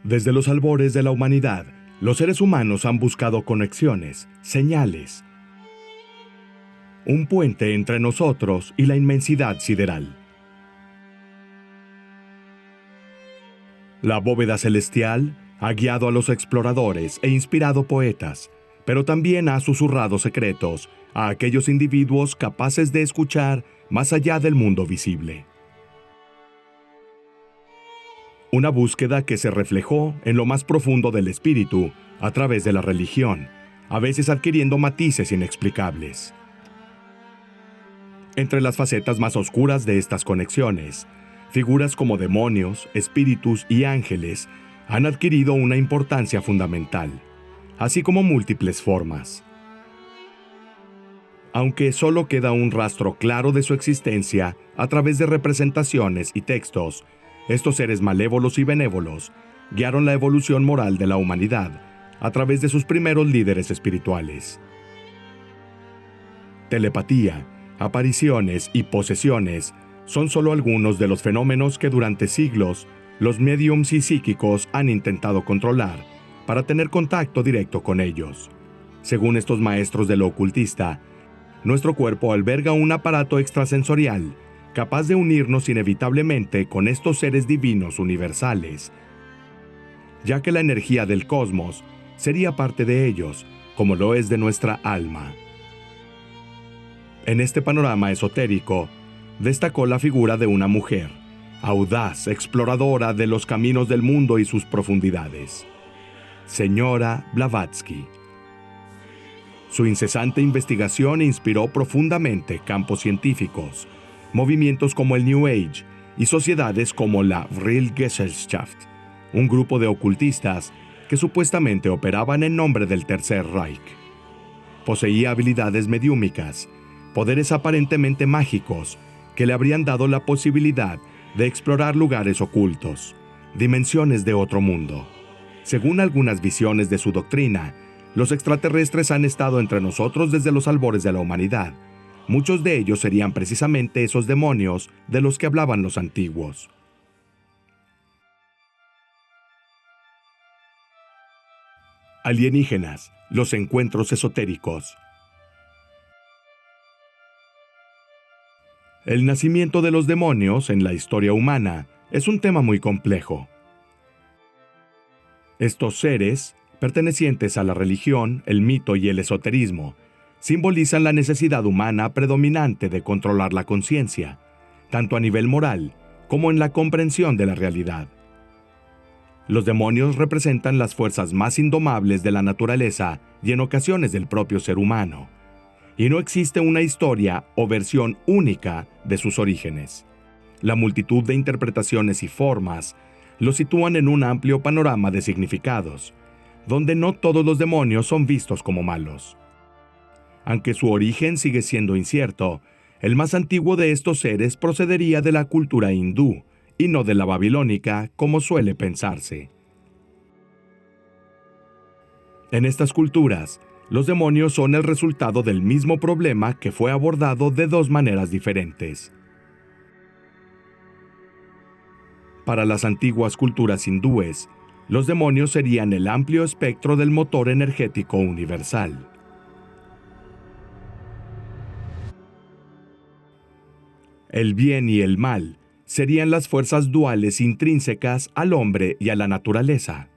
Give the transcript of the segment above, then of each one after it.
Desde los albores de la humanidad, los seres humanos han buscado conexiones, señales, un puente entre nosotros y la inmensidad sideral. La bóveda celestial ha guiado a los exploradores e inspirado poetas, pero también ha susurrado secretos a aquellos individuos capaces de escuchar más allá del mundo visible. Una búsqueda que se reflejó en lo más profundo del espíritu a través de la religión, a veces adquiriendo matices inexplicables. Entre las facetas más oscuras de estas conexiones, figuras como demonios, espíritus y ángeles han adquirido una importancia fundamental, así como múltiples formas. Aunque solo queda un rastro claro de su existencia a través de representaciones y textos, estos seres malévolos y benévolos guiaron la evolución moral de la humanidad a través de sus primeros líderes espirituales. Telepatía, apariciones y posesiones son solo algunos de los fenómenos que durante siglos los médiums y psíquicos han intentado controlar para tener contacto directo con ellos. Según estos maestros de lo ocultista, nuestro cuerpo alberga un aparato extrasensorial capaz de unirnos inevitablemente con estos seres divinos universales, ya que la energía del cosmos sería parte de ellos, como lo es de nuestra alma. En este panorama esotérico, destacó la figura de una mujer, audaz, exploradora de los caminos del mundo y sus profundidades, Señora Blavatsky. Su incesante investigación inspiró profundamente campos científicos, movimientos como el New Age y sociedades como la Vril Gesellschaft, un grupo de ocultistas que supuestamente operaban en nombre del Tercer Reich. Poseía habilidades mediúmicas, poderes aparentemente mágicos que le habrían dado la posibilidad de explorar lugares ocultos, dimensiones de otro mundo. Según algunas visiones de su doctrina, los extraterrestres han estado entre nosotros desde los albores de la humanidad. Muchos de ellos serían precisamente esos demonios de los que hablaban los antiguos. Alienígenas, los encuentros esotéricos. El nacimiento de los demonios en la historia humana es un tema muy complejo. Estos seres, pertenecientes a la religión, el mito y el esoterismo, simbolizan la necesidad humana predominante de controlar la conciencia, tanto a nivel moral como en la comprensión de la realidad. Los demonios representan las fuerzas más indomables de la naturaleza y en ocasiones del propio ser humano, y no existe una historia o versión única de sus orígenes. La multitud de interpretaciones y formas los sitúan en un amplio panorama de significados, donde no todos los demonios son vistos como malos. Aunque su origen sigue siendo incierto, el más antiguo de estos seres procedería de la cultura hindú y no de la babilónica, como suele pensarse. En estas culturas, los demonios son el resultado del mismo problema que fue abordado de dos maneras diferentes. Para las antiguas culturas hindúes, los demonios serían el amplio espectro del motor energético universal. El bien y el mal serían las fuerzas duales intrínsecas al hombre y a la naturaleza.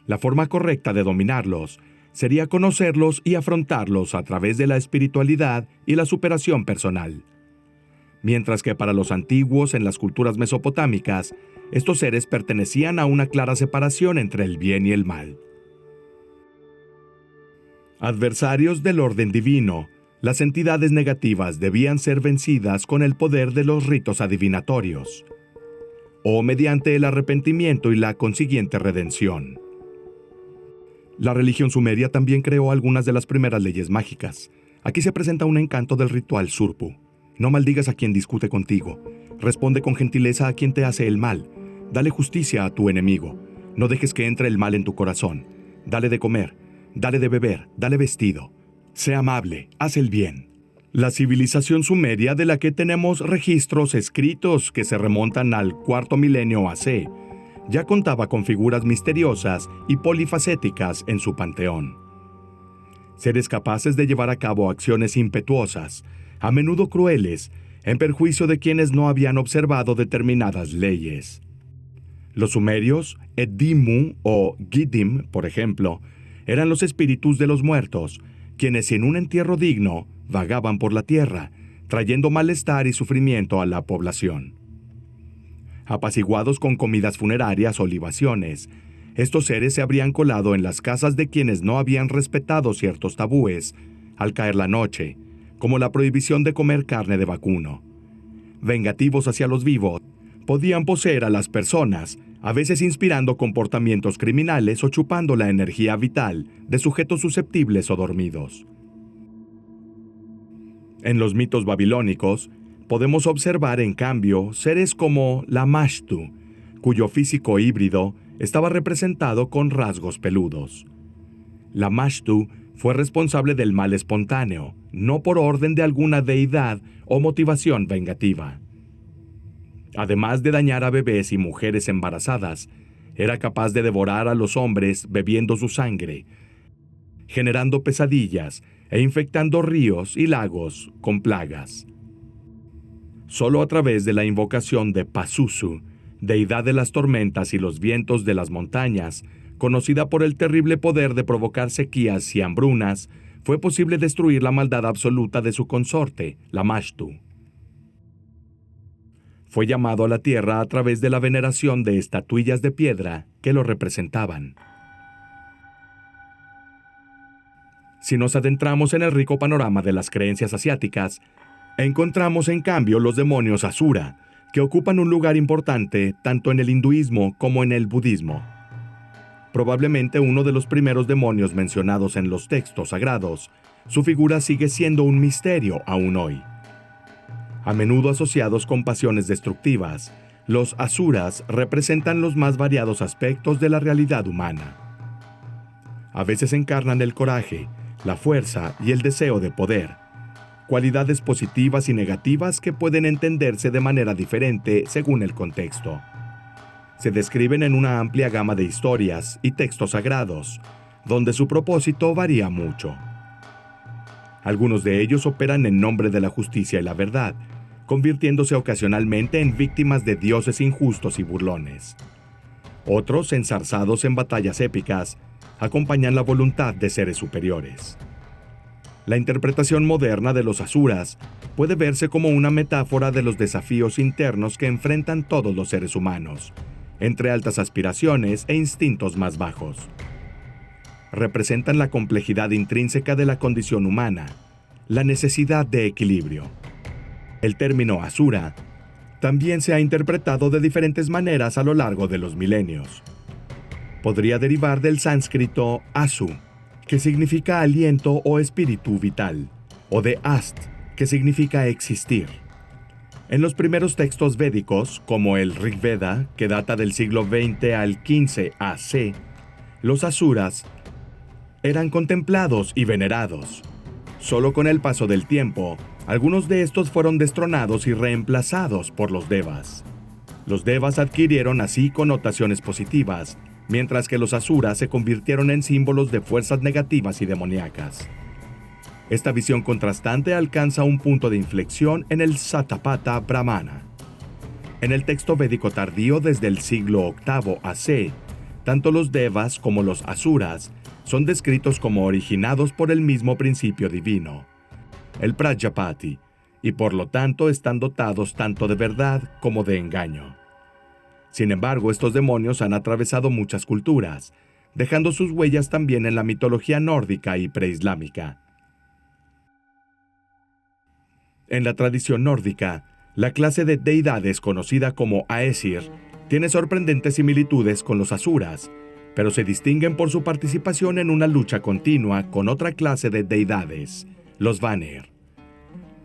La forma correcta de dominarlos sería conocerlos y afrontarlos a través de la espiritualidad y la superación personal. Mientras que para los antiguos en las culturas mesopotámicas, estos seres pertenecían a una clara separación entre el bien y el mal. Adversarios del orden divino, las entidades negativas debían ser vencidas con el poder de los ritos adivinatorios, o mediante el arrepentimiento y la consiguiente redención. La religión sumeria también creó algunas de las primeras leyes mágicas. Aquí se presenta un encanto del ritual Surpu. No maldigas a quien discute contigo. Responde con gentileza a quien te hace el mal. Dale justicia a tu enemigo. No dejes que entre el mal en tu corazón. Dale de comer, dale de beber, dale vestido. Sé amable, haz el bien. La civilización sumeria, de la que tenemos registros escritos que se remontan al cuarto milenio AC, ya contaba con figuras misteriosas y polifacéticas en su panteón. Seres capaces de llevar a cabo acciones impetuosas, a menudo crueles, en perjuicio de quienes no habían observado determinadas leyes. Los sumerios, Edimu o Giddim, por ejemplo, eran los espíritus de los muertos, quienes sin un entierro digno vagaban por la tierra, trayendo malestar y sufrimiento a la población. Apaciguados con comidas funerarias o libaciones, estos seres se habrían colado en las casas de quienes no habían respetado ciertos tabúes al caer la noche, como la prohibición de comer carne de vacuno. Vengativos hacia los vivos, podían poseer a las personas, a veces inspirando comportamientos criminales o chupando la energía vital de sujetos susceptibles o dormidos. En los mitos babilónicos, podemos observar, en cambio, seres como la Mashtu, cuyo físico híbrido estaba representado con rasgos peludos. La Mashtu fue responsable del mal espontáneo, no por orden de alguna deidad o motivación vengativa. Además de dañar a bebés y mujeres embarazadas, era capaz de devorar a los hombres bebiendo su sangre, generando pesadillas e infectando ríos y lagos con plagas. Solo a través de la invocación de Pazuzu, deidad de las tormentas y los vientos de las montañas, conocida por el terrible poder de provocar sequías y hambrunas, fue posible destruir la maldad absoluta de su consorte, la Mashtu. Fue llamado a la tierra a través de la veneración de estatuillas de piedra que lo representaban. Si nos adentramos en el rico panorama de las creencias asiáticas, encontramos en cambio los demonios Asura, que ocupan un lugar importante tanto en el hinduismo como en el budismo. Probablemente uno de los primeros demonios mencionados en los textos sagrados, su figura sigue siendo un misterio aún hoy. A menudo asociados con pasiones destructivas, los asuras representan los más variados aspectos de la realidad humana. A veces encarnan el coraje, la fuerza y el deseo de poder, cualidades positivas y negativas que pueden entenderse de manera diferente según el contexto. Se describen en una amplia gama de historias y textos sagrados, donde su propósito varía mucho. Algunos de ellos operan en nombre de la justicia y la verdad, convirtiéndose ocasionalmente en víctimas de dioses injustos y burlones. Otros, enzarzados en batallas épicas, acompañan la voluntad de seres superiores. La interpretación moderna de los asuras puede verse como una metáfora de los desafíos internos que enfrentan todos los seres humanos, entre altas aspiraciones e instintos más bajos. Representan la complejidad intrínseca de la condición humana, la necesidad de equilibrio. El término asura también se ha interpretado de diferentes maneras a lo largo de los milenios. Podría derivar del sánscrito asu, que significa aliento o espíritu vital, o de ast, que significa existir. En los primeros textos védicos, como el Rig Veda, que data del siglo XX al XV AC, los asuras eran contemplados y venerados. Solo con el paso del tiempo, algunos de estos fueron destronados y reemplazados por los devas. Los devas adquirieron así connotaciones positivas, mientras que los asuras se convirtieron en símbolos de fuerzas negativas y demoníacas. Esta visión contrastante alcanza un punto de inflexión en el Satapatha Brahmana. En el texto védico tardío desde el siglo VIII AC, tanto los devas como los asuras son descritos como originados por el mismo principio divino, el Prajapati, y por lo tanto están dotados tanto de verdad como de engaño. Sin embargo, estos demonios han atravesado muchas culturas, dejando sus huellas también en la mitología nórdica y preislámica. En la tradición nórdica, la clase de deidades conocida como Aesir tiene sorprendentes similitudes con los asuras, pero se distinguen por su participación en una lucha continua con otra clase de deidades, los Vanir.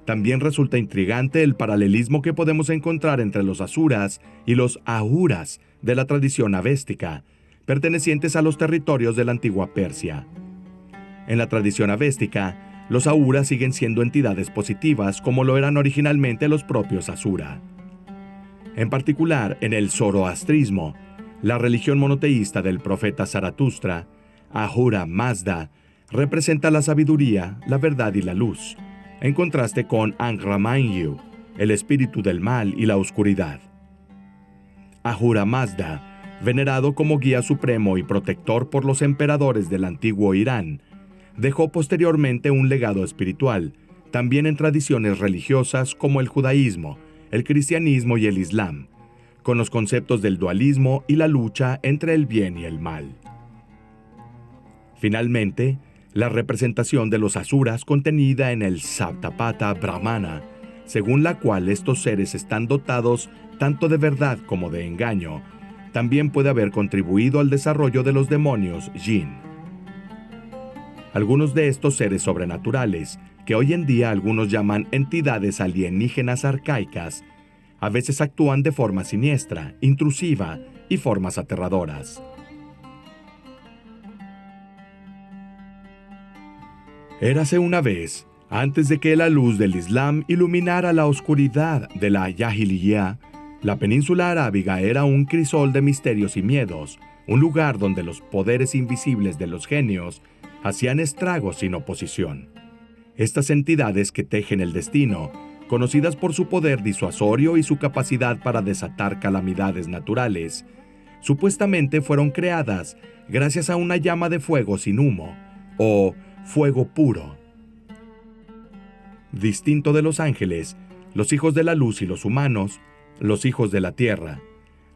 También resulta intrigante el paralelismo que podemos encontrar entre los asuras y los ahuras de la tradición avéstica, pertenecientes a los territorios de la antigua Persia. En la tradición avéstica, los ahuras siguen siendo entidades positivas como lo eran originalmente los propios asura. En particular, en el zoroastrismo, La religión monoteísta del profeta Zaratustra, Ahura Mazda, representa la sabiduría, la verdad y la luz, en contraste con Angra Mainyu, el espíritu del mal y la oscuridad. Ahura Mazda, venerado como guía supremo y protector por los emperadores del antiguo Irán, dejó posteriormente un legado espiritual, también en tradiciones religiosas como el judaísmo, el cristianismo y el islam, con los conceptos del dualismo y la lucha entre el bien y el mal. Finalmente, la representación de los asuras contenida en el Saptapata Brahmana, según la cual estos seres están dotados tanto de verdad como de engaño, también puede haber contribuido al desarrollo de los demonios Jin. Algunos de estos seres sobrenaturales, que hoy en día algunos llaman entidades alienígenas arcaicas, a veces actúan de forma siniestra, intrusiva y formas aterradoras. Érase una vez, antes de que la luz del Islam iluminara la oscuridad de la Jahiliyyah, la península arábiga era un crisol de misterios y miedos, un lugar donde los poderes invisibles de los genios hacían estragos sin oposición. Estas entidades que tejen el destino, conocidas por su poder disuasorio y su capacidad para desatar calamidades naturales, supuestamente fueron creadas gracias a una llama de fuego sin humo, o fuego puro. Distinto de los ángeles, los hijos de la luz y los humanos, los hijos de la tierra,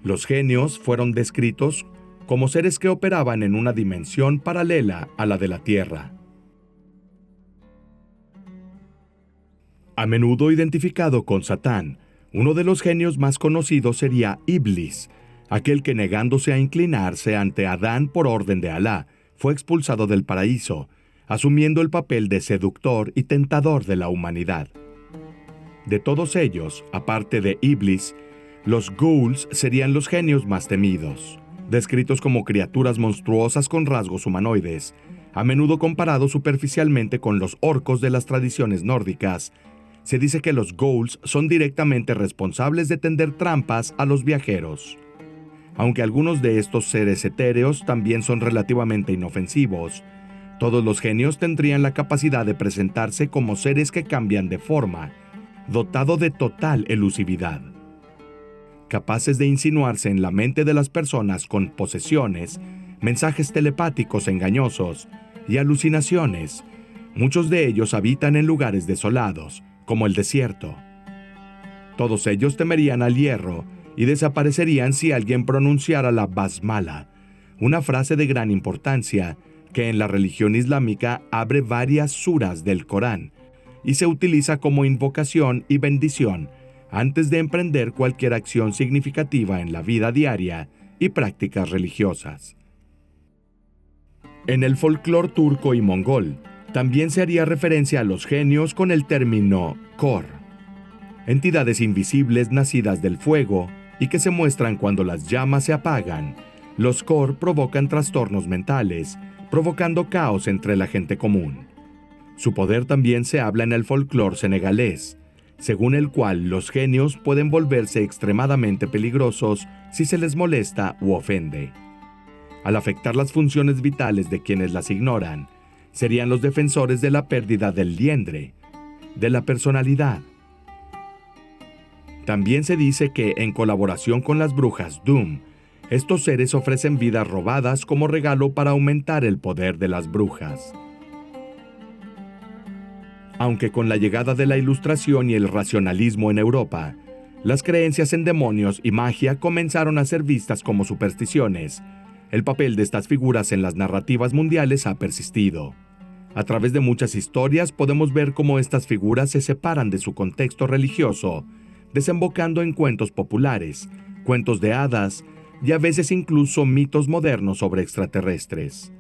los genios fueron descritos como seres que operaban en una dimensión paralela a la de la tierra. A menudo identificado con Satán, uno de los genios más conocidos sería Iblis, aquel que negándose a inclinarse ante Adán por orden de Alá, fue expulsado del paraíso, asumiendo el papel de seductor y tentador de la humanidad. De todos ellos, aparte de Iblis, los ghouls serían los genios más temidos, descritos como criaturas monstruosas con rasgos humanoides, a menudo comparados superficialmente con los orcos de las tradiciones nórdicas. Se dice que los ghouls son directamente responsables de tender trampas a los viajeros. Aunque algunos de estos seres etéreos también son relativamente inofensivos, todos los genios tendrían la capacidad de presentarse como seres que cambian de forma, dotado de total elusividad. Capaces de insinuarse en la mente de las personas con posesiones, mensajes telepáticos engañosos y alucinaciones, muchos de ellos habitan en lugares desolados, como el desierto. Todos ellos temerían al hierro y desaparecerían si alguien pronunciara la basmala, una frase de gran importancia que en la religión islámica abre varias suras del Corán y se utiliza como invocación y bendición antes de emprender cualquier acción significativa en la vida diaria y prácticas religiosas. En el folclore turco y mongol, también se haría referencia a los genios con el término Kor, entidades invisibles nacidas del fuego y que se muestran cuando las llamas se apagan. Los Kor provocan trastornos mentales, provocando caos entre la gente común. Su poder también se habla en el folclore senegalés, según el cual los genios pueden volverse extremadamente peligrosos si se les molesta u ofende. Al afectar las funciones vitales de quienes las ignoran, serían los defensores de la pérdida del liendre, de la personalidad. También se dice que, en colaboración con las brujas Doom, estos seres ofrecen vidas robadas como regalo para aumentar el poder de las brujas. Aunque con la llegada de la Ilustración y el racionalismo en Europa, las creencias en demonios y magia comenzaron a ser vistas como supersticiones, el papel de estas figuras en las narrativas mundiales ha persistido. A través de muchas historias podemos ver cómo estas figuras se separan de su contexto religioso, desembocando en cuentos populares, cuentos de hadas y a veces incluso mitos modernos sobre extraterrestres.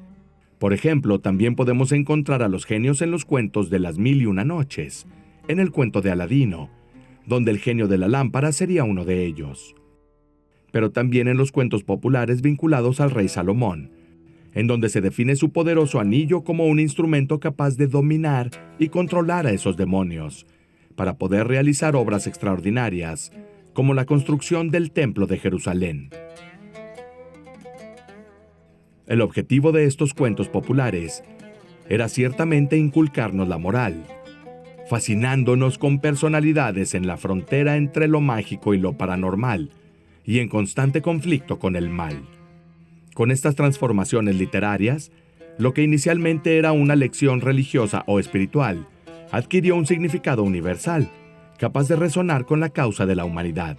Por ejemplo, también podemos encontrar a los genios en los cuentos de las Mil y Una Noches, en el cuento de Aladino, donde el genio de la lámpara sería uno de ellos. Pero también en los cuentos populares vinculados al rey Salomón, en donde se define su poderoso anillo como un instrumento capaz de dominar y controlar a esos demonios, para poder realizar obras extraordinarias, como la construcción del Templo de Jerusalén. El objetivo de estos cuentos populares era ciertamente inculcarnos la moral, fascinándonos con personalidades en la frontera entre lo mágico y lo paranormal, y en constante conflicto con el mal. Con estas transformaciones literarias, lo que inicialmente era una lección religiosa o espiritual, adquirió un significado universal, capaz de resonar con la causa de la humanidad,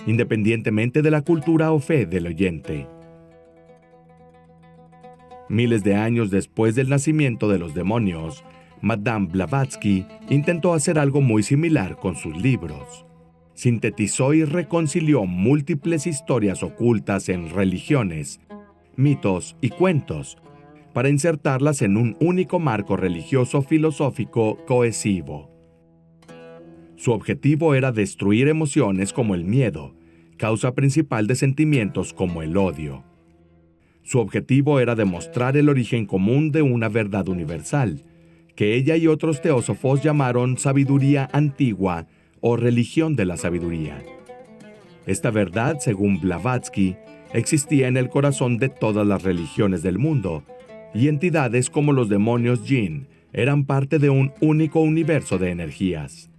independientemente de la cultura o fe del oyente. Miles de años después del nacimiento de los demonios, Madame Blavatsky intentó hacer algo muy similar con sus libros. Sintetizó y reconcilió múltiples historias ocultas en religiones, mitos y cuentos, para insertarlas en un único marco religioso-filosófico cohesivo. Su objetivo era destruir emociones como el miedo, causa principal de sentimientos como el odio. Su objetivo era demostrar el origen común de una verdad universal, que ella y otros teósofos llamaron sabiduría antigua o religión de la sabiduría. Esta verdad, según Blavatsky, existía en el corazón de todas las religiones del mundo, y entidades como los demonios Jinn eran parte de un único universo de energías.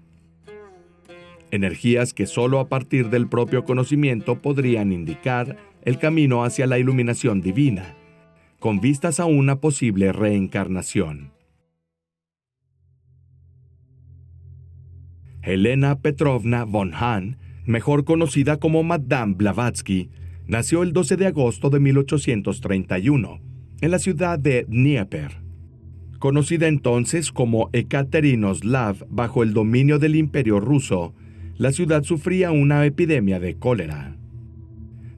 Energías que solo a partir del propio conocimiento podrían indicar el camino hacia la iluminación divina, con vistas a una posible reencarnación. Helena Petrovna von Hahn, mejor conocida como Madame Blavatsky, nació el 12 de agosto de 1831, en la ciudad de Dnieper. Conocida entonces como Ekaterinoslav bajo el dominio del Imperio ruso, la ciudad sufría una epidemia de cólera.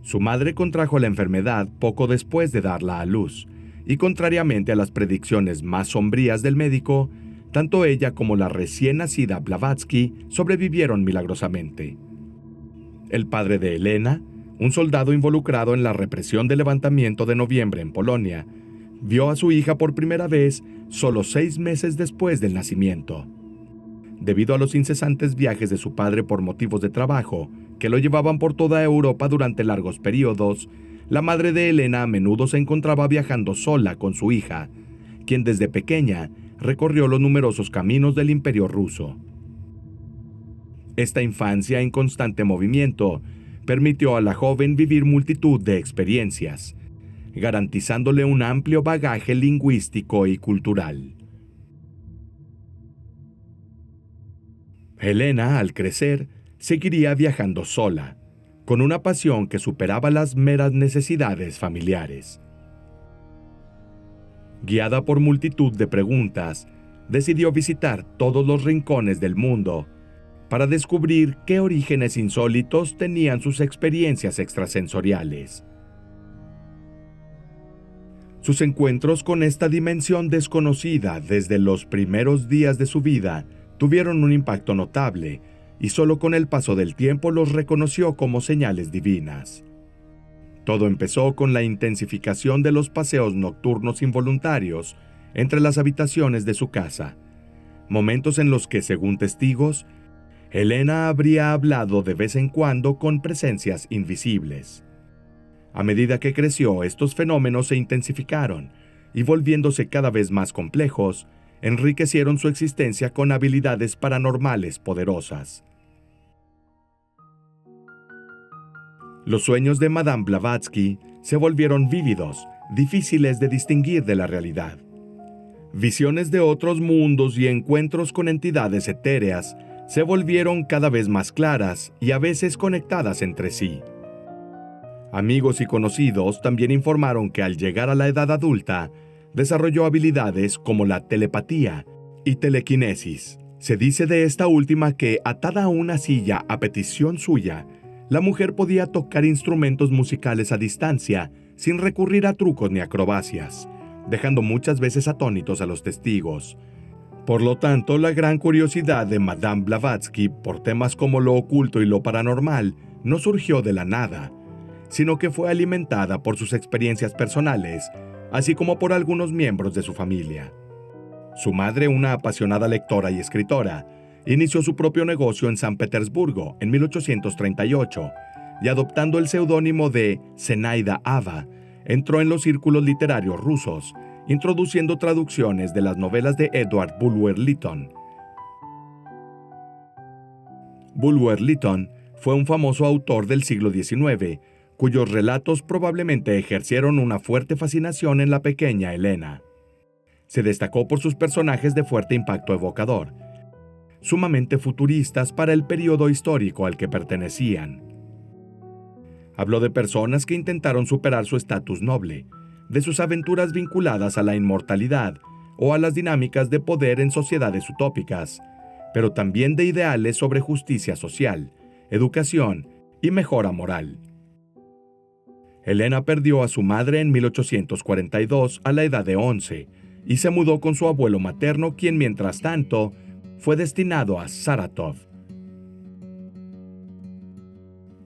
Su madre contrajo la enfermedad poco después de darla a luz, y contrariamente a las predicciones más sombrías del médico, tanto ella como la recién nacida Blavatsky sobrevivieron milagrosamente. El padre de Helena, un soldado involucrado en la represión del levantamiento de noviembre en Polonia, vio a su hija por primera vez solo 6 meses después del nacimiento. Debido a los incesantes viajes de su padre por motivos de trabajo, que lo llevaban por toda Europa durante largos periodos, la madre de Helena a menudo se encontraba viajando sola con su hija, quien desde pequeña recorrió los numerosos caminos del Imperio ruso. Esta infancia en constante movimiento permitió a la joven vivir multitud de experiencias, garantizándole un amplio bagaje lingüístico y cultural. Helena, al crecer, seguiría viajando sola, con una pasión que superaba las meras necesidades familiares. Guiada por multitud de preguntas, decidió visitar todos los rincones del mundo para descubrir qué orígenes insólitos tenían sus experiencias extrasensoriales. Sus encuentros con esta dimensión desconocida desde los primeros días de su vida tuvieron un impacto notable, y solo con el paso del tiempo los reconoció como señales divinas. Todo empezó con la intensificación de los paseos nocturnos involuntarios entre las habitaciones de su casa, momentos en los que, según testigos, Helena habría hablado de vez en cuando con presencias invisibles. A medida que creció, estos fenómenos se intensificaron y, volviéndose cada vez más complejos, enriquecieron su existencia con habilidades paranormales poderosas. Los sueños de Madame Blavatsky se volvieron vívidos, difíciles de distinguir de la realidad. Visiones de otros mundos y encuentros con entidades etéreas se volvieron cada vez más claras y a veces conectadas entre sí. Amigos y conocidos también informaron que al llegar a la edad adulta, desarrolló habilidades como la telepatía y telequinesis. Se dice de esta última que, atada a una silla a petición suya, la mujer podía tocar instrumentos musicales a distancia sin recurrir a trucos ni acrobacias, dejando muchas veces atónitos a los testigos. Por lo tanto, la gran curiosidad de Madame Blavatsky por temas como lo oculto y lo paranormal no surgió de la nada, sino que fue alimentada por sus experiencias personales, así como por algunos miembros de su familia. Su madre, una apasionada lectora y escritora, inició su propio negocio en San Petersburgo en 1838 y, adoptando el seudónimo de Zenaida Ava, entró en los círculos literarios rusos, introduciendo traducciones de las novelas de Edward Bulwer Lytton. Bulwer Lytton fue un famoso autor del siglo XIX, cuyos relatos probablemente ejercieron una fuerte fascinación en la pequeña Elena. Se destacó por sus personajes de fuerte impacto evocador, sumamente futuristas para el periodo histórico al que pertenecían. Habló de personas que intentaron superar su estatus noble, de sus aventuras vinculadas a la inmortalidad o a las dinámicas de poder en sociedades utópicas, pero también de ideales sobre justicia social, educación y mejora moral. Elena perdió a su madre en 1842 a la edad de 11 y se mudó con su abuelo materno, quien mientras tanto fue destinado a Saratov.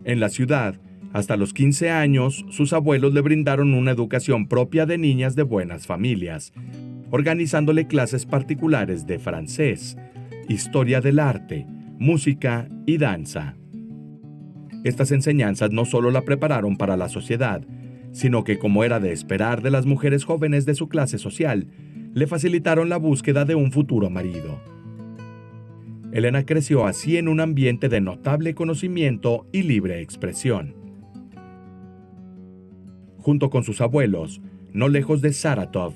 En la ciudad, hasta los 15 años, sus abuelos le brindaron una educación propia de niñas de buenas familias, organizándole clases particulares de francés, historia del arte, música y danza. Estas enseñanzas no solo la prepararon para la sociedad, sino que, como era de esperar de las mujeres jóvenes de su clase social, le facilitaron la búsqueda de un futuro marido. Elena creció así en un ambiente de notable conocimiento y libre expresión. Junto con sus abuelos, no lejos de Saratov,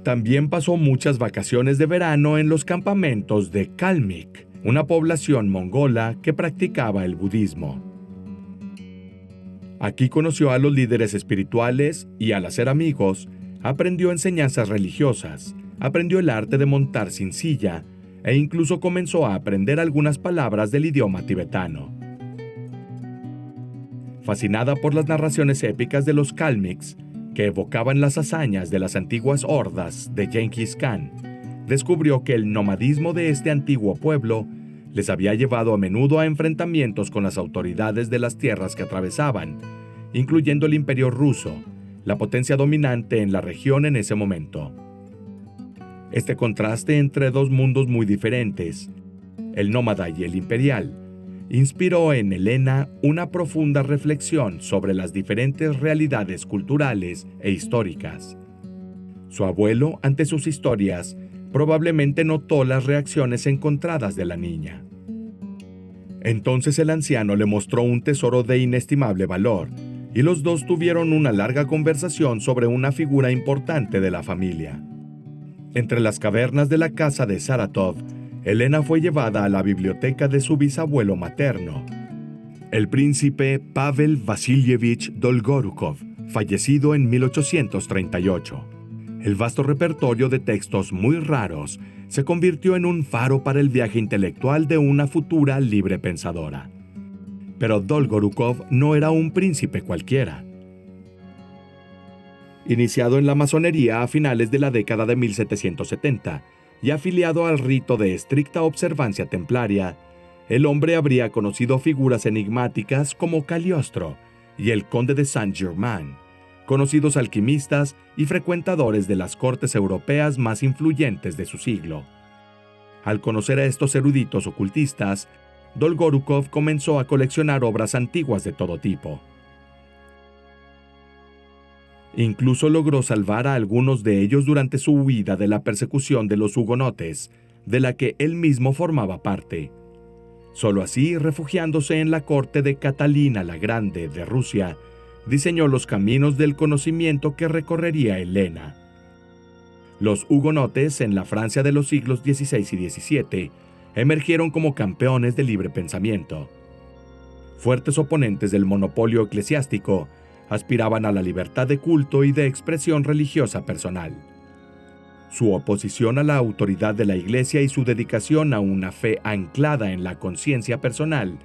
también pasó muchas vacaciones de verano en los campamentos de Kalmyk, una población mongola que practicaba el budismo. Aquí conoció a los líderes espirituales y, al hacer amigos, aprendió enseñanzas religiosas, aprendió el arte de montar sin silla e incluso comenzó a aprender algunas palabras del idioma tibetano. Fascinada por las narraciones épicas de los Kalmyks, que evocaban las hazañas de las antiguas hordas de Genghis Khan, descubrió que el nomadismo de este antiguo pueblo les había llevado a menudo a enfrentamientos con las autoridades de las tierras que atravesaban, incluyendo el Imperio Ruso, la potencia dominante en la región en ese momento. Este contraste entre dos mundos muy diferentes, el nómada y el imperial, inspiró en Elena una profunda reflexión sobre las diferentes realidades culturales e históricas. Su abuelo, ante sus historias, probablemente notó las reacciones encontradas de la niña. Entonces el anciano le mostró un tesoro de inestimable valor, y los dos tuvieron una larga conversación sobre una figura importante de la familia. Entre las cavernas de la casa de Saratov, Elena fue llevada a la biblioteca de su bisabuelo materno, el príncipe Pavel Vasilievich Dolgorukov, fallecido en 1838. El vasto repertorio de textos muy raros se convirtió en un faro para el viaje intelectual de una futura libre pensadora. Pero Dolgorukov no era un príncipe cualquiera. Iniciado en la masonería a finales de la década de 1770 y afiliado al rito de estricta observancia templaria, el hombre habría conocido figuras enigmáticas como Cagliostro y el conde de Saint-Germain, conocidos alquimistas y frecuentadores de las cortes europeas más influyentes de su siglo. Al conocer a estos eruditos ocultistas, Dolgorukov comenzó a coleccionar obras antiguas de todo tipo. Incluso logró salvar a algunos de ellos durante su huida de la persecución de los hugonotes, de la que él mismo formaba parte. Solo así, refugiándose en la corte de Catalina la Grande de Rusia, diseñó los caminos del conocimiento que recorrería Elena. Los hugonotes, en la Francia de los siglos XVI y XVII, emergieron como campeones del libre pensamiento. Fuertes oponentes del monopolio eclesiástico, aspiraban a la libertad de culto y de expresión religiosa personal. Su oposición a la autoridad de la Iglesia y su dedicación a una fe anclada en la conciencia personal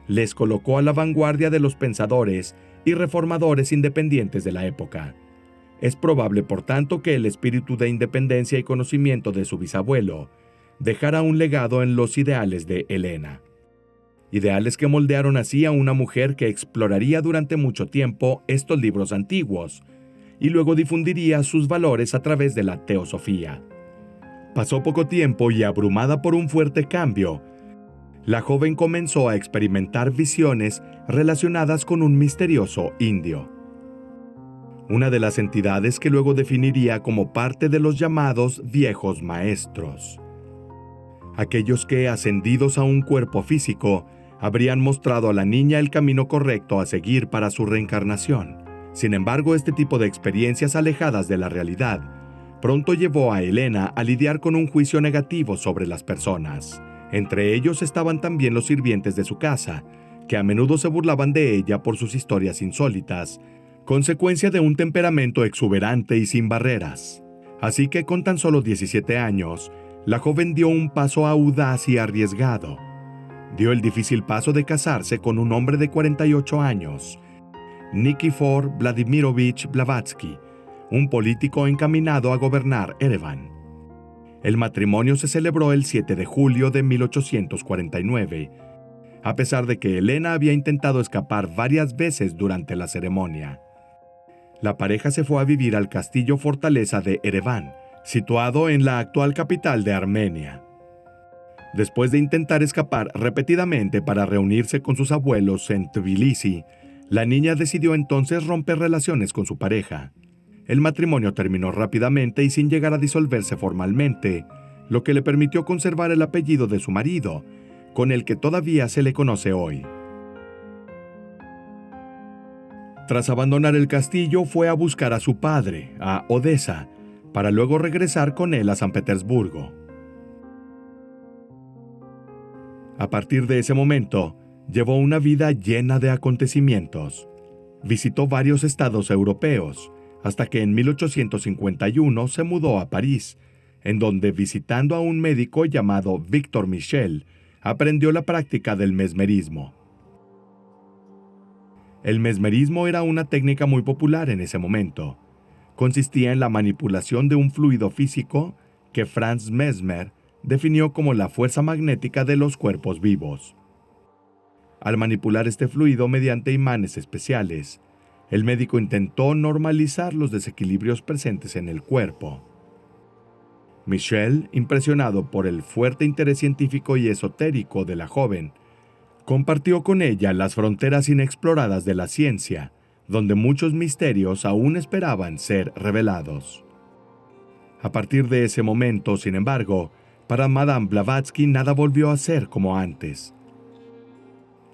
les colocó a la vanguardia de los pensadores y reformadores independientes de la época. Es probable, por tanto, que el espíritu de independencia y conocimiento de su bisabuelo dejara un legado en los ideales de Elena. Ideales que moldearon así a una mujer que exploraría durante mucho tiempo estos libros antiguos y luego difundiría sus valores a través de la teosofía. Pasó poco tiempo y, abrumada por un fuerte cambio, la joven comenzó a experimentar visiones relacionadas con un misterioso indio. una de las entidades que luego definiría como parte de los llamados viejos maestros. Aquellos que, ascendidos a un cuerpo físico, habrían mostrado a la niña el camino correcto a seguir para su reencarnación. Sin embargo, este tipo de experiencias alejadas de la realidad pronto llevó a Elena a lidiar con un juicio negativo sobre las personas. Entre ellos estaban también los sirvientes de su casa, que a menudo se burlaban de ella por sus historias insólitas, consecuencia de un temperamento exuberante y sin barreras. Así que con tan solo 17 años, la joven dio un paso audaz y arriesgado. Dio el difícil paso de casarse con un hombre de 48 años, Nikifor Vladimirovich Blavatsky, un político encaminado a gobernar Ereván. El matrimonio se celebró el 7 de julio de 1849, a pesar de que Elena había intentado escapar varias veces durante la ceremonia. La pareja se fue a vivir al castillo fortaleza de Ereván, situado en la actual capital de Armenia. Después de intentar escapar repetidamente para reunirse con sus abuelos en Tbilisi, la niña decidió entonces romper relaciones con su pareja. El matrimonio terminó rápidamente y sin llegar a disolverse formalmente, lo que le permitió conservar el apellido de su marido, con el que todavía se le conoce hoy. Tras abandonar el castillo, fue a buscar a su padre, a Odessa, para luego regresar con él a San Petersburgo. A partir de ese momento, llevó una vida llena de acontecimientos. Visitó varios estados europeos, hasta que en 1851 se mudó a París, en donde, visitando a un médico llamado Victor Michel, aprendió la práctica del mesmerismo. El mesmerismo era una técnica muy popular en ese momento. Consistía en la manipulación de un fluido físico que Franz Mesmer definió como la fuerza magnética de los cuerpos vivos. Al manipular este fluido mediante imanes especiales, el médico intentó normalizar los desequilibrios presentes en el cuerpo. Michel, impresionado por el fuerte interés científico y esotérico de la joven, compartió con ella las fronteras inexploradas de la ciencia, donde muchos misterios aún esperaban ser revelados. A partir de ese momento, sin embargo, para Madame Blavatsky nada volvió a ser como antes.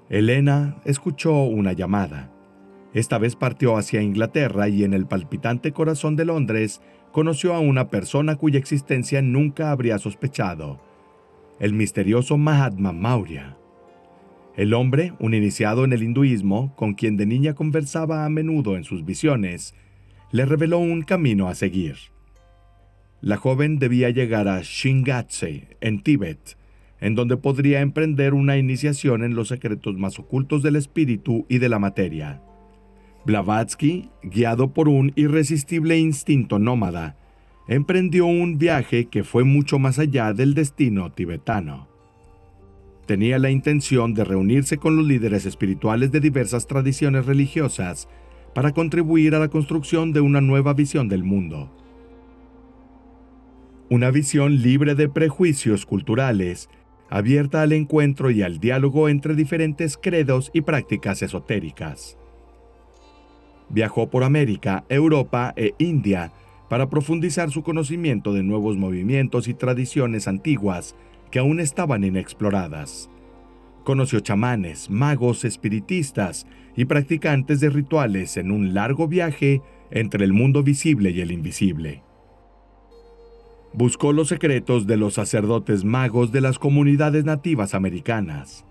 Elena escuchó una llamada. Esta vez partió hacia Inglaterra y en el palpitante corazón de Londres conoció a una persona cuya existencia nunca habría sospechado: el misterioso Mahatma Maurya. El hombre, un iniciado en el hinduismo, con quien de niña conversaba a menudo en sus visiones, le reveló un camino a seguir. La joven debía llegar a Shingatse, en Tíbet, en donde podría emprender una iniciación en los secretos más ocultos del espíritu y de la materia. Blavatsky, guiado por un irresistible instinto nómada, emprendió un viaje que fue mucho más allá del destino tibetano. Tenía la intención de reunirse con los líderes espirituales de diversas tradiciones religiosas para contribuir a la construcción de una nueva visión del mundo. Una visión libre de prejuicios culturales, abierta al encuentro y al diálogo entre diferentes credos y prácticas esotéricas. Viajó por América, Europa e India para profundizar su conocimiento de nuevos movimientos y tradiciones antiguas que aún estaban inexploradas. Conoció chamanes, magos, espiritistas y practicantes de rituales en un largo viaje entre el mundo visible y el invisible. Buscó los secretos de los sacerdotes magos de las comunidades nativas americanas.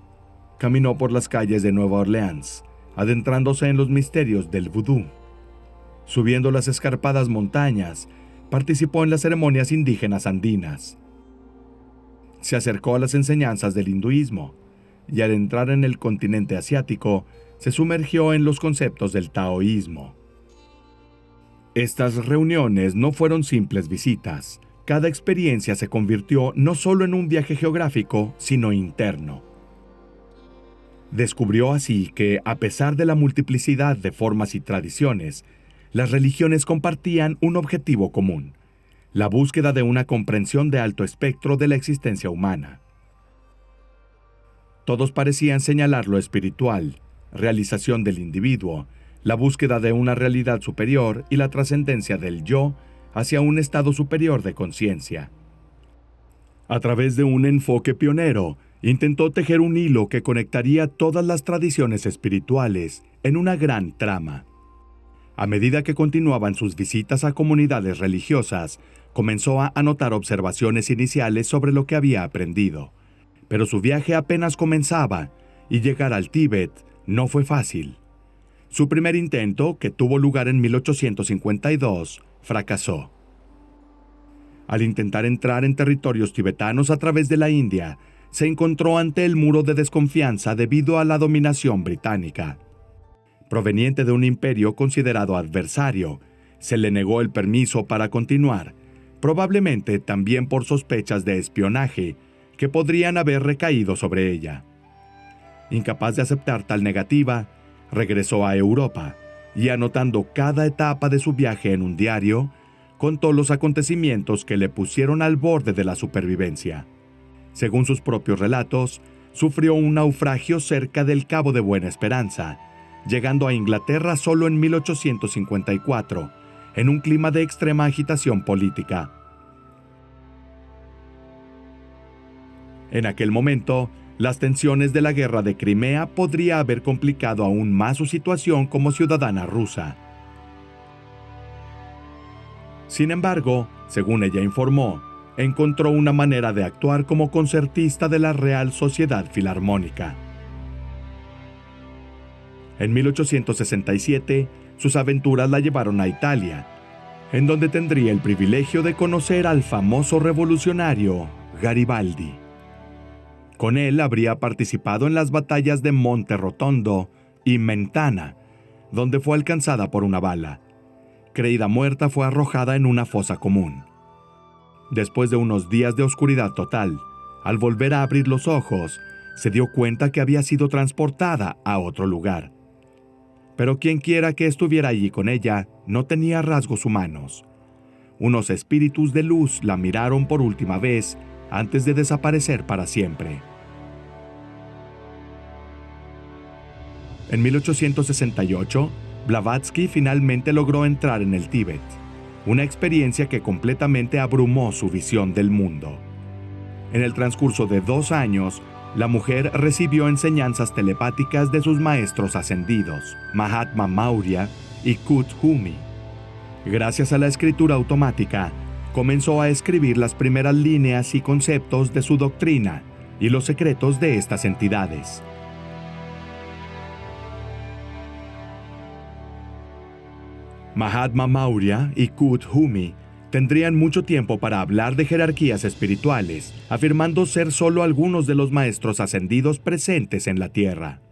Caminó por las calles de Nueva Orleans, adentrándose en los misterios del vudú. Subiendo las escarpadas montañas, participó en las ceremonias indígenas andinas. Se acercó a las enseñanzas del hinduismo y al entrar en el continente asiático, se sumergió en los conceptos del taoísmo. Estas reuniones no fueron simples visitas. Cada experiencia se convirtió no solo en un viaje geográfico, sino interno. Descubrió así que, a pesar de la multiplicidad de formas y tradiciones, las religiones compartían un objetivo común: la búsqueda de una comprensión de alto espectro de la existencia humana. Todos parecían señalar lo espiritual, realización del individuo, la búsqueda de una realidad superior y la trascendencia del yo hacia un estado superior de conciencia. A través de un enfoque pionero, intentó tejer un hilo que conectaría todas las tradiciones espirituales en una gran trama. A medida que continuaban sus visitas a comunidades religiosas, comenzó a anotar observaciones iniciales sobre lo que había aprendido. Pero su viaje apenas comenzaba, y llegar al Tíbet no fue fácil. Su primer intento, que tuvo lugar en 1852, fracasó. Al intentar entrar en territorios tibetanos a través de la India, se encontró ante el muro de desconfianza debido a la dominación británica. Proveniente de un imperio considerado adversario, se le negó el permiso para continuar, probablemente también por sospechas de espionaje que podrían haber recaído sobre ella. Incapaz de aceptar tal negativa, regresó a Europa y, anotando cada etapa de su viaje en un diario, contó los acontecimientos que le pusieron al borde de la supervivencia. Según sus propios relatos, sufrió un naufragio cerca del Cabo de Buena Esperanza, llegando a Inglaterra solo en 1854, en un clima de extrema agitación política. En aquel momento, las tensiones de la guerra de Crimea podría haber complicado aún más su situación como ciudadana rusa. Sin embargo, según ella informó, encontró una manera de actuar como concertista de la Real Sociedad Filarmónica. En 1867, sus aventuras la llevaron a Italia, en donde tendría el privilegio de conocer al famoso revolucionario Garibaldi. Con él habría participado en las batallas de Monte Rotondo y Mentana, donde fue alcanzada por una bala. Creída muerta, fue arrojada en una fosa común. Después de unos días de oscuridad total, al volver a abrir los ojos, se dio cuenta que había sido transportada a otro lugar. Pero quienquiera que estuviera allí con ella no tenía rasgos humanos. Unos espíritus de luz la miraron por última vez antes de desaparecer para siempre. En 1868, Blavatsky finalmente logró entrar en el Tíbet, una experiencia que completamente abrumó su visión del mundo. En el transcurso de 2 años, la mujer recibió enseñanzas telepáticas de sus maestros ascendidos, Mahatma Maurya y Kuthumi. Gracias a la escritura automática, comenzó a escribir las primeras líneas y conceptos de su doctrina y los secretos de estas entidades. Mahatma Maurya y Kuthumi tendrían mucho tiempo para hablar de jerarquías espirituales, afirmando ser solo algunos de los maestros ascendidos presentes en la Tierra.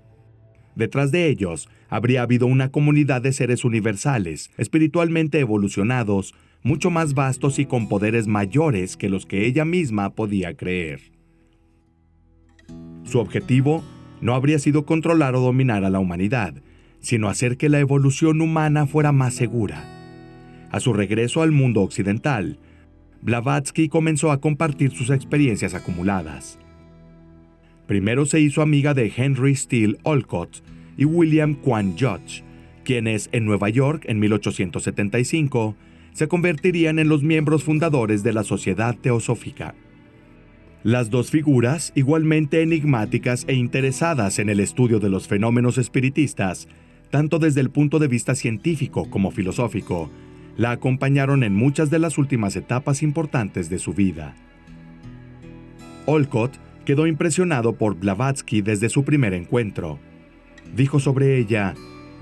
Detrás de ellos, habría habido una comunidad de seres universales, espiritualmente evolucionados, mucho más vastos y con poderes mayores que los que ella misma podía creer. Su objetivo no habría sido controlar o dominar a la humanidad, sino hacer que la evolución humana fuera más segura. A su regreso al mundo occidental, Blavatsky comenzó a compartir sus experiencias acumuladas. Primero se hizo amiga de Henry Steele Olcott y William Quan Judge, quienes en Nueva York en 1875 se convertirían en los miembros fundadores de la Sociedad Teosófica. Las dos figuras, igualmente enigmáticas e interesadas en el estudio de los fenómenos espiritistas, tanto desde el punto de vista científico como filosófico, la acompañaron en muchas de las últimas etapas importantes de su vida. Olcott quedó impresionado por Blavatsky desde su primer encuentro. Dijo sobre ella: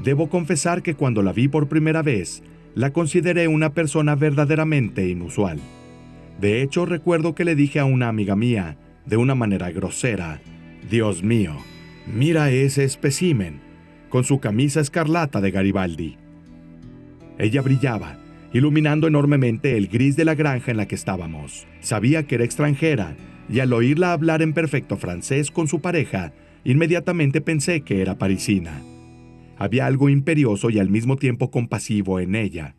«Debo confesar que cuando la vi por primera vez, la consideré una persona verdaderamente inusual. De hecho, recuerdo que le dije a una amiga mía, de una manera grosera: Dios mío, mira ese espécimen, con su camisa escarlata de Garibaldi». Ella brillaba, iluminando enormemente el gris de la granja en la que estábamos. Sabía que era extranjera, y al oírla hablar en perfecto francés con su pareja, inmediatamente pensé que era parisina. Había algo imperioso y al mismo tiempo compasivo en ella.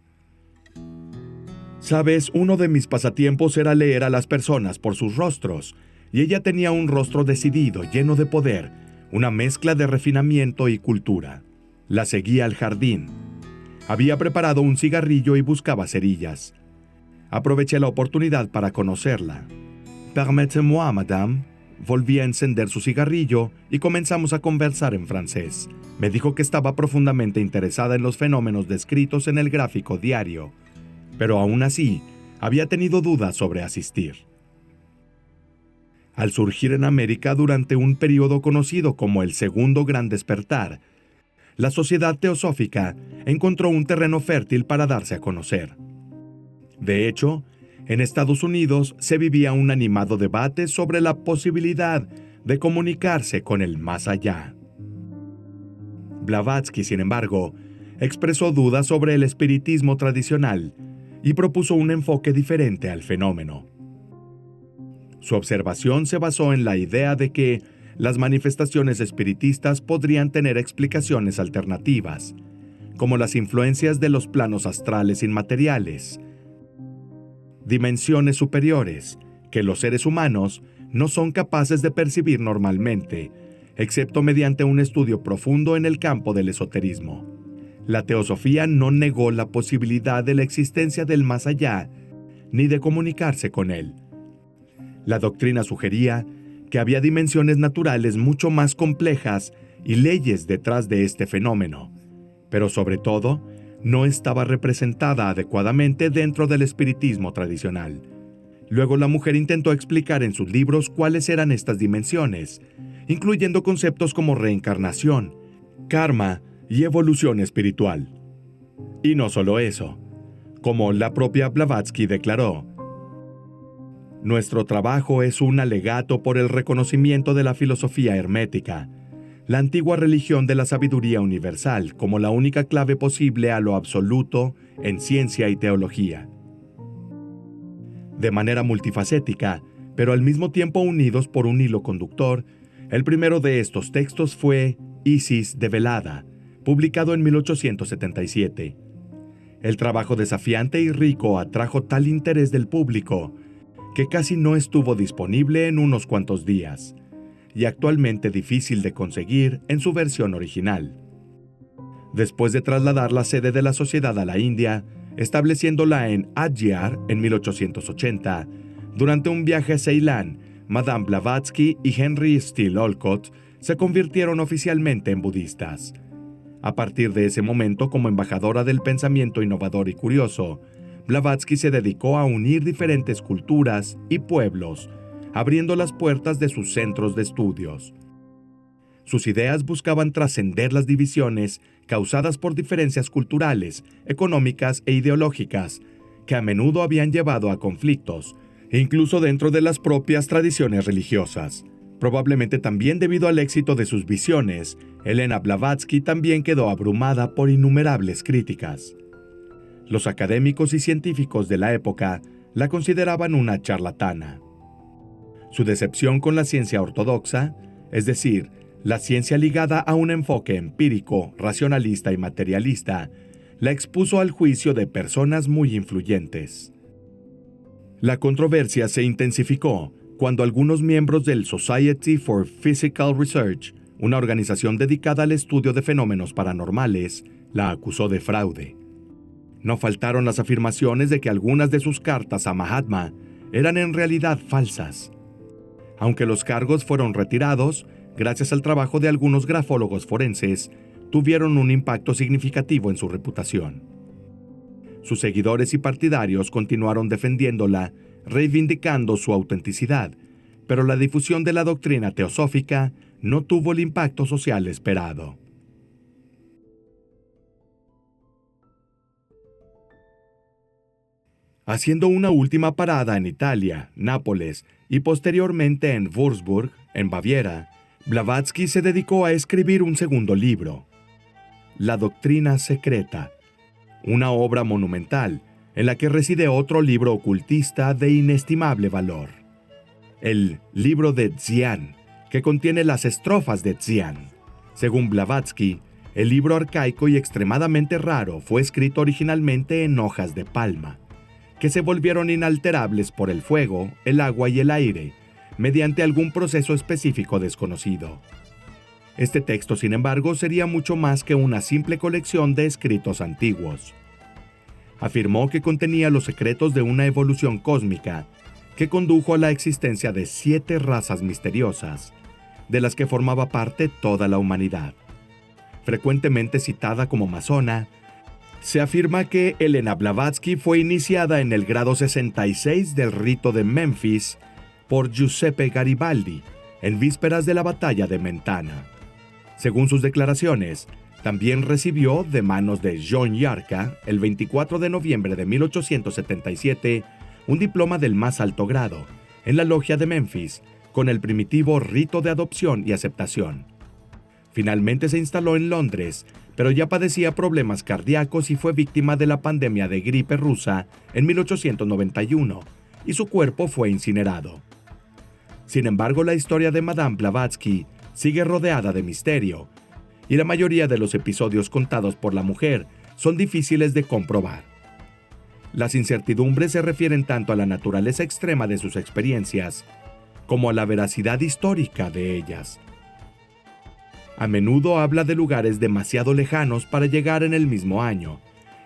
Sabes, uno de mis pasatiempos era leer a las personas por sus rostros, y ella tenía un rostro decidido, lleno de poder, una mezcla de refinamiento y cultura. La seguí al jardín. Había preparado un cigarrillo y buscaba cerillas. Aproveché la oportunidad para conocerla. «Permettez-moi, madame». Volví a encender su cigarrillo y comenzamos a conversar en francés. Me dijo que estaba profundamente interesada en los fenómenos descritos en el gráfico diario, pero aún así había tenido dudas sobre asistir. Al surgir en América durante un período conocido como el Segundo Gran Despertar, la sociedad teosófica encontró un terreno fértil para darse a conocer. De hecho, en Estados Unidos se vivía un animado debate sobre la posibilidad de comunicarse con el más allá. Blavatsky, sin embargo, expresó dudas sobre el espiritismo tradicional y propuso un enfoque diferente al fenómeno. Su observación se basó en la idea de que las manifestaciones espiritistas podrían tener explicaciones alternativas, como las influencias de los planos astrales inmateriales, dimensiones superiores que los seres humanos no son capaces de percibir normalmente, excepto mediante un estudio profundo en el campo del esoterismo. La teosofía no negó la posibilidad de la existencia del más allá, ni de comunicarse con él. La doctrina sugería que había dimensiones naturales mucho más complejas y leyes detrás de este fenómeno, pero sobre todo, no estaba representada adecuadamente dentro del espiritismo tradicional. Luego la mujer intentó explicar en sus libros cuáles eran estas dimensiones, incluyendo conceptos como reencarnación, karma y evolución espiritual. Y no solo eso, como la propia Blavatsky declaró: «Nuestro trabajo es un alegato por el reconocimiento de la filosofía hermética, la antigua religión de la sabiduría universal como la única clave posible a lo absoluto en ciencia y teología». De manera multifacética, pero al mismo tiempo unidos por un hilo conductor, el primero de estos textos fue Isis Develada, publicado en 1877. El trabajo desafiante y rico atrajo tal interés del público que casi no estuvo disponible en unos cuantos días, y actualmente difícil de conseguir en su versión original. Después de trasladar la sede de la sociedad a la India, estableciéndola en Adyar en 1880, durante un viaje a Ceilán, Madame Blavatsky y Henry Steele Olcott se convirtieron oficialmente en budistas. A partir de ese momento, como embajadora del pensamiento innovador y curioso, Blavatsky se dedicó a unir diferentes culturas y pueblos, abriendo las puertas de sus centros de estudios. Sus ideas buscaban trascender las divisiones causadas por diferencias culturales, económicas e ideológicas, que a menudo habían llevado a conflictos, incluso dentro de las propias tradiciones religiosas. Probablemente también debido al éxito de sus visiones, Helena Blavatsky también quedó abrumada por innumerables críticas. Los académicos y científicos de la época la consideraban una charlatana. Su decepción con la ciencia ortodoxa, es decir, la ciencia ligada a un enfoque empírico, racionalista y materialista, la expuso al juicio de personas muy influyentes. La controversia se intensificó cuando algunos miembros del Society for Physical Research, una organización dedicada al estudio de fenómenos paranormales, la acusó de fraude. No faltaron las afirmaciones de que algunas de sus cartas a Mahatma eran en realidad falsas. Aunque los cargos fueron retirados, gracias al trabajo de algunos grafólogos forenses, tuvieron un impacto significativo en su reputación. Sus seguidores y partidarios continuaron defendiéndola, reivindicando su autenticidad, pero la difusión de la doctrina teosófica no tuvo el impacto social esperado. Haciendo una última parada en Italia, Nápoles y posteriormente en Würzburg, en Baviera, Blavatsky se dedicó a escribir un segundo libro, La Doctrina Secreta, una obra monumental en la que reside otro libro ocultista de inestimable valor, el Libro de Dzian, que contiene las estrofas de Dzian. Según Blavatsky, el libro arcaico y extremadamente raro fue escrito originalmente en hojas de palma, que se volvieron inalterables por el fuego, el agua y el aire, mediante algún proceso específico desconocido. Este texto, sin embargo, sería mucho más que una simple colección de escritos antiguos. Afirmó que contenía los secretos de una evolución cósmica que condujo a la existencia de 7 razas misteriosas, de las que formaba parte toda la humanidad. Frecuentemente citada como masona, se afirma que Elena Blavatsky fue iniciada en el grado 66 del rito de Memphis por Giuseppe Garibaldi, en vísperas de la batalla de Mentana. Según sus declaraciones, también recibió de manos de John Yarka, el 24 de noviembre de 1877, un diploma del más alto grado, en la logia de Memphis, con el primitivo rito de adopción y aceptación. Finalmente se instaló en Londres, pero ya padecía problemas cardíacos y fue víctima de la pandemia de gripe rusa en 1891, y su cuerpo fue incinerado. Sin embargo, la historia de Madame Blavatsky sigue rodeada de misterio, y la mayoría de los episodios contados por la mujer son difíciles de comprobar. Las incertidumbres se refieren tanto a la naturaleza extrema de sus experiencias como a la veracidad histórica de ellas. A menudo habla de lugares demasiado lejanos para llegar en el mismo año,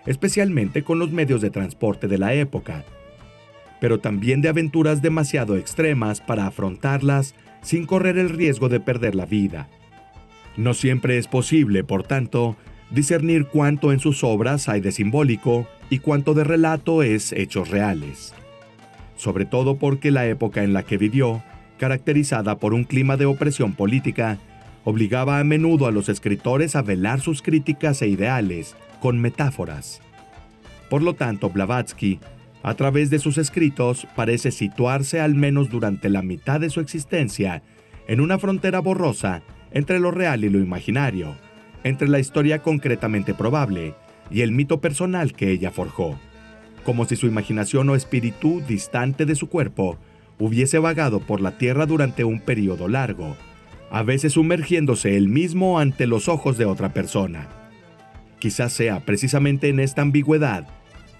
especialmente con los medios de transporte de la época, pero también de aventuras demasiado extremas para afrontarlas sin correr el riesgo de perder la vida. No siempre es posible, por tanto, discernir cuánto en sus obras hay de simbólico y cuánto de relato es hechos reales. Sobre todo porque la época en la que vivió, caracterizada por un clima de opresión política, obligaba a menudo a los escritores a velar sus críticas e ideales con metáforas. Por lo tanto, Blavatsky, a través de sus escritos, parece situarse al menos durante la mitad de su existencia en una frontera borrosa entre lo real y lo imaginario, entre la historia concretamente probable y el mito personal que ella forjó, como si su imaginación o espíritu distante de su cuerpo hubiese vagado por la tierra durante un periodo largo, a veces sumergiéndose él mismo ante los ojos de otra persona. Quizás sea precisamente en esta ambigüedad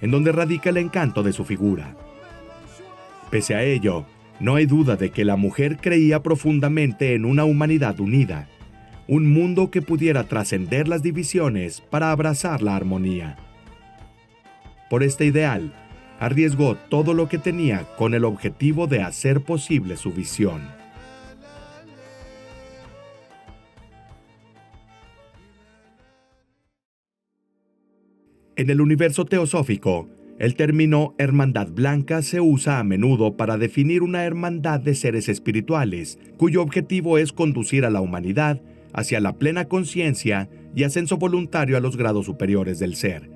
en donde radica el encanto de su figura. Pese a ello, no hay duda de que la mujer creía profundamente en una humanidad unida, un mundo que pudiera trascender las divisiones para abrazar la armonía. Por este ideal, arriesgó todo lo que tenía con el objetivo de hacer posible su visión. En el universo teosófico, el término hermandad blanca se usa a menudo para definir una hermandad de seres espirituales, cuyo objetivo es conducir a la humanidad hacia la plena conciencia y ascenso voluntario a los grados superiores del ser.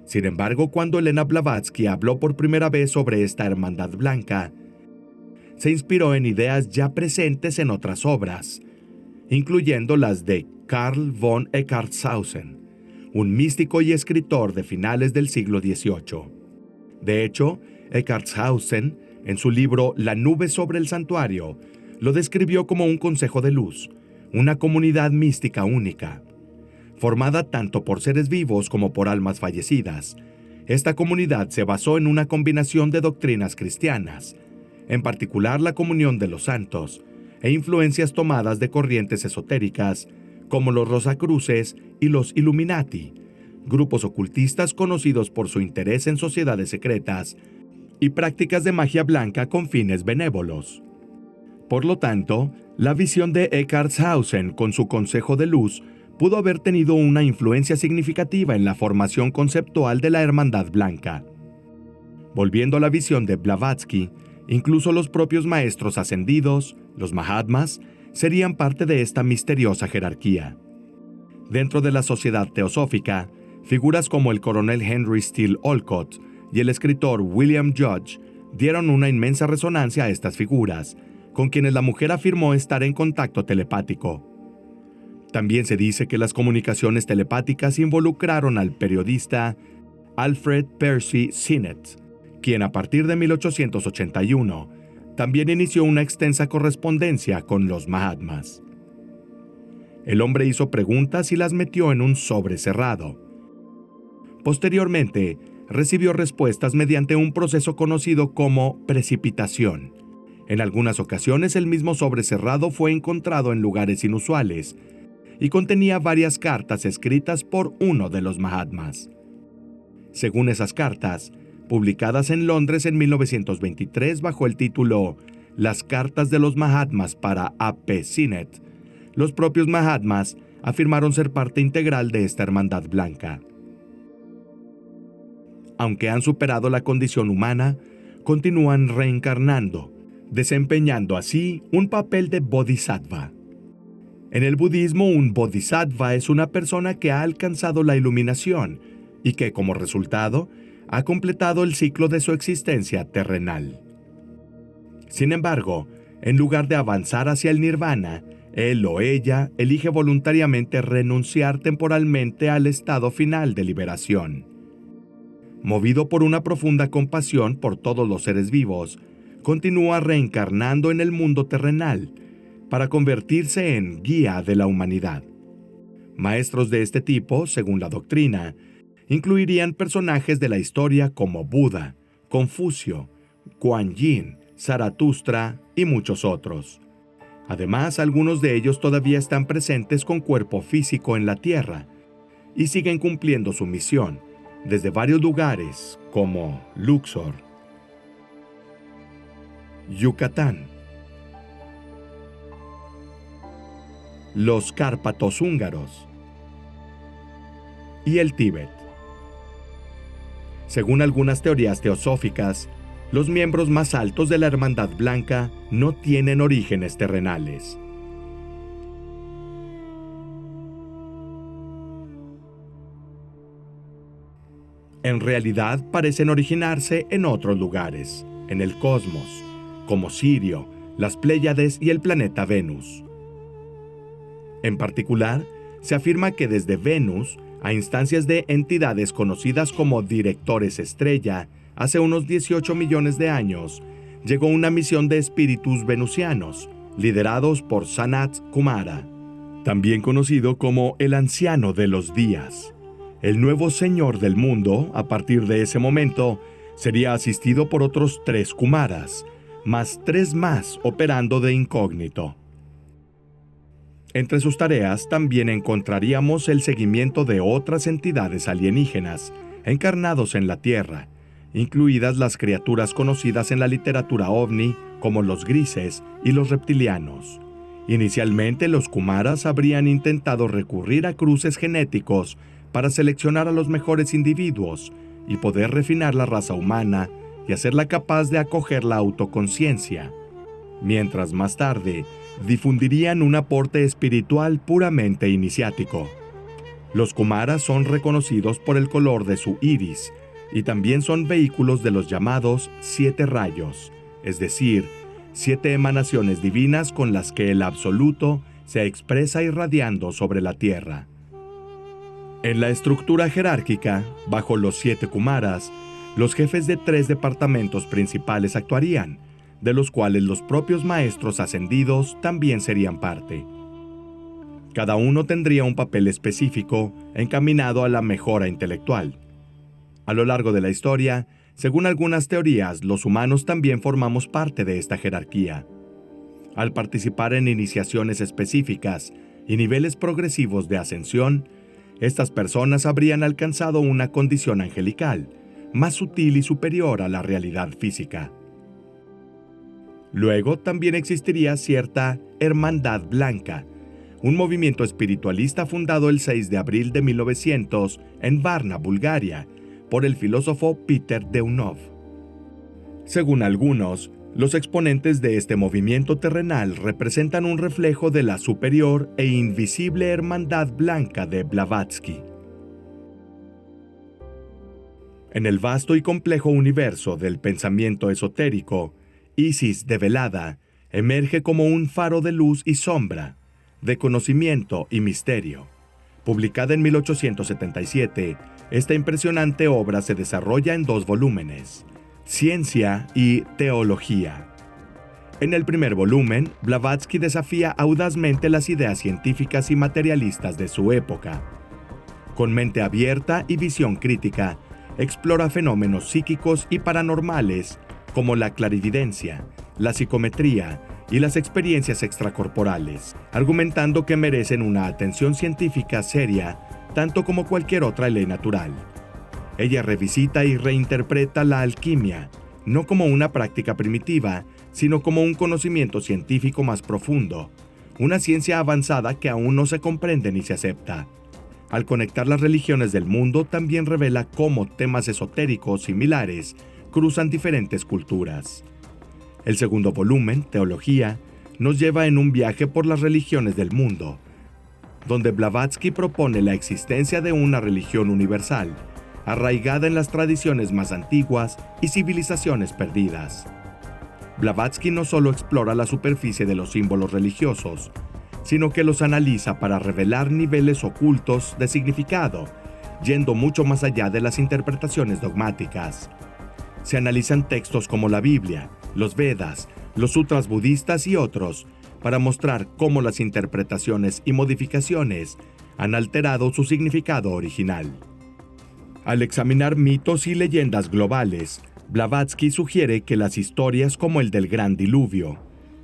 Sin embargo, cuando Elena Blavatsky habló por primera vez sobre esta hermandad blanca, se inspiró en ideas ya presentes en otras obras, incluyendo las de Karl von Eckartshausen, un místico y escritor de finales del siglo XVIII. De hecho, Eckartshausen, en su libro La nube sobre el santuario, lo describió como un consejo de luz, una comunidad mística única. Formada tanto por seres vivos como por almas fallecidas, esta comunidad se basó en una combinación de doctrinas cristianas, en particular la comunión de los santos, e influencias tomadas de corrientes esotéricas como los Rosacruces y los Illuminati, grupos ocultistas conocidos por su interés en sociedades secretas y prácticas de magia blanca con fines benévolos. Por lo tanto, la visión de Eckartshausen con su consejo de luz pudo haber tenido una influencia significativa en la formación conceptual de la Hermandad Blanca. Volviendo a la visión de Blavatsky, incluso los propios maestros ascendidos, los Mahatmas, serían parte de esta misteriosa jerarquía. Dentro de la sociedad teosófica, figuras como el coronel Henry Steele Olcott y el escritor William Judge dieron una inmensa resonancia a estas figuras, con quienes la mujer afirmó estar en contacto telepático. También se dice que las comunicaciones telepáticas involucraron al periodista Alfred Percy Sinnett, quien a partir de 1881 también inició una extensa correspondencia con los Mahatmas. El hombre hizo preguntas y las metió en un sobre cerrado. Posteriormente, recibió respuestas mediante un proceso conocido como precipitación. En algunas ocasiones, el mismo sobre cerrado fue encontrado en lugares inusuales, y contenía varias cartas escritas por uno de los Mahatmas. Según esas cartas, publicadas en Londres en 1923 bajo el título Las cartas de los Mahatmas para A.P. Sinnett, los propios Mahatmas afirmaron ser parte integral de esta hermandad blanca. Aunque han superado la condición humana, continúan reencarnando, desempeñando así un papel de bodhisattva. En el budismo, un bodhisattva es una persona que ha alcanzado la iluminación y que, como resultado, ha completado el ciclo de su existencia terrenal. Sin embargo, en lugar de avanzar hacia el nirvana, él o ella elige voluntariamente renunciar temporalmente al estado final de liberación. Movido por una profunda compasión por todos los seres vivos, continúa reencarnando en el mundo terrenal para convertirse en guía de la humanidad. Maestros de este tipo, según la doctrina, incluirían personajes de la historia como Buda, Confucio, Kuan Yin, Zaratustra y muchos otros. Además, algunos de ellos todavía están presentes con cuerpo físico en la Tierra y siguen cumpliendo su misión desde varios lugares como Luxor, Yucatán, los Cárpatos húngaros y el Tíbet. Según algunas teorías teosóficas, los miembros más altos de la Hermandad Blanca no tienen orígenes terrenales. En realidad parecen originarse en otros lugares, en el cosmos, como Sirio, las Pléyades y el planeta Venus. En particular, se afirma que desde Venus, a instancias de entidades conocidas como directores estrella, hace unos 18 millones de años, llegó una misión de espíritus venusianos, liderados por Sanat Kumara, también conocido como el Anciano de los Días. El nuevo señor del mundo, a partir de ese momento, sería asistido por otros 3 Kumaras, más 3 más operando de incógnito. Entre sus tareas también encontraríamos el seguimiento de otras entidades alienígenas encarnados en la Tierra, incluidas las criaturas conocidas en la literatura ovni como los grises y los reptilianos. Inicialmente, los Kumaras habrían intentado recurrir a cruces genéticos para seleccionar a los mejores individuos y poder refinar la raza humana y hacerla capaz de acoger la autoconciencia, mientras más tarde difundirían un aporte espiritual puramente iniciático. Los Kumaras son reconocidos por el color de su iris y también son vehículos de los llamados 7 rayos, es decir, 7 emanaciones divinas con las que el Absoluto se expresa irradiando sobre la Tierra. En la estructura jerárquica, bajo los 7 Kumaras, los jefes de 3 departamentos principales actuarían, de los cuales los propios maestros ascendidos también serían parte. Cada uno tendría un papel específico encaminado a la mejora intelectual. A lo largo de la historia, según algunas teorías, los humanos también formamos parte de esta jerarquía. Al participar en iniciaciones específicas y niveles progresivos de ascensión, estas personas habrían alcanzado una condición angelical, más sutil y superior a la realidad física. Luego también existiría cierta Hermandad Blanca, un movimiento espiritualista fundado el 6 de abril de 1900 en Varna, Bulgaria, por el filósofo Peter Deunov. Según algunos, los exponentes de este movimiento terrenal representan un reflejo de la superior e invisible Hermandad Blanca de Blavatsky. En el vasto y complejo universo del pensamiento esotérico, Isis develada emerge como un faro de luz y sombra, de conocimiento y misterio. Publicada en 1877, esta impresionante obra se desarrolla en 2 volúmenes, Ciencia y Teología. En el primer volumen, Blavatsky desafía audazmente las ideas científicas y materialistas de su época. Con mente abierta y visión crítica, explora fenómenos psíquicos y paranormales como la clarividencia, la psicometría y las experiencias extracorporales, argumentando que merecen una atención científica seria, tanto como cualquier otra ley natural. Ella revisita y reinterpreta la alquimia, no como una práctica primitiva, sino como un conocimiento científico más profundo, una ciencia avanzada que aún no se comprende ni se acepta. Al conectar las religiones del mundo, también revela cómo temas esotéricos similares cruzan diferentes culturas. El segundo volumen, Teología, nos lleva en un viaje por las religiones del mundo, donde Blavatsky propone la existencia de una religión universal, arraigada en las tradiciones más antiguas y civilizaciones perdidas. Blavatsky no solo explora la superficie de los símbolos religiosos, sino que los analiza para revelar niveles ocultos de significado, yendo mucho más allá de las interpretaciones dogmáticas. Se analizan textos como la Biblia, los Vedas, los sutras budistas y otros, para mostrar cómo las interpretaciones y modificaciones han alterado su significado original. Al examinar mitos y leyendas globales, Blavatsky sugiere que las historias como el del Gran Diluvio,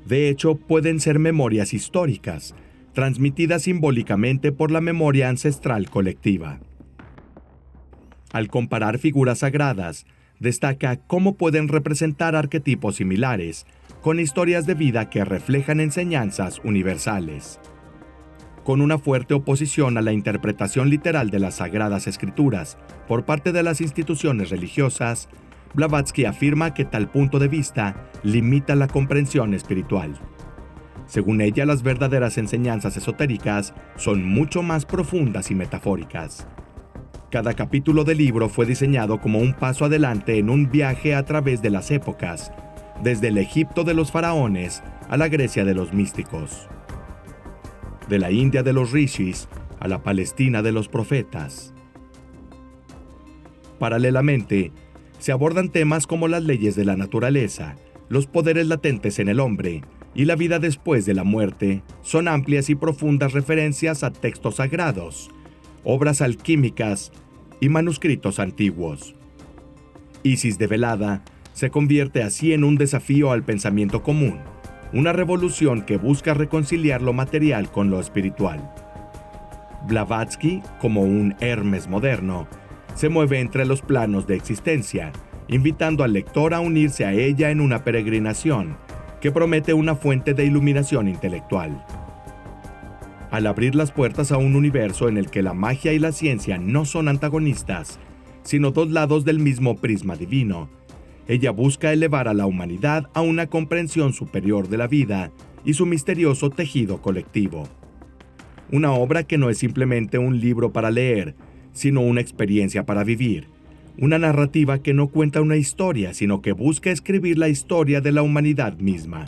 de hecho, pueden ser memorias históricas, transmitidas simbólicamente por la memoria ancestral colectiva. Al comparar figuras sagradas, destaca cómo pueden representar arquetipos similares, con historias de vida que reflejan enseñanzas universales. Con una fuerte oposición a la interpretación literal de las Sagradas Escrituras por parte de las instituciones religiosas, Blavatsky afirma que tal punto de vista limita la comprensión espiritual. Según ella, las verdaderas enseñanzas esotéricas son mucho más profundas y metafóricas. Cada capítulo del libro fue diseñado como un paso adelante en un viaje a través de las épocas, desde el Egipto de los faraones a la Grecia de los místicos, de la India de los rishis a la Palestina de los profetas. Paralelamente, se abordan temas como las leyes de la naturaleza, los poderes latentes en el hombre y la vida después de la muerte. Son amplias y profundas referencias a textos sagrados, obras alquímicas y manuscritos antiguos. Isis develada se convierte así en un desafío al pensamiento común, una revolución que busca reconciliar lo material con lo espiritual. Blavatsky, como un Hermes moderno, se mueve entre los planos de existencia, invitando al lector a unirse a ella en una peregrinación que promete una fuente de iluminación intelectual. Al abrir las puertas a un universo en el que la magia y la ciencia no son antagonistas, sino dos lados del mismo prisma divino, ella busca elevar a la humanidad a una comprensión superior de la vida y su misterioso tejido colectivo. Una obra que no es simplemente un libro para leer, sino una experiencia para vivir. Una narrativa que no cuenta una historia, sino que busca escribir la historia de la humanidad misma.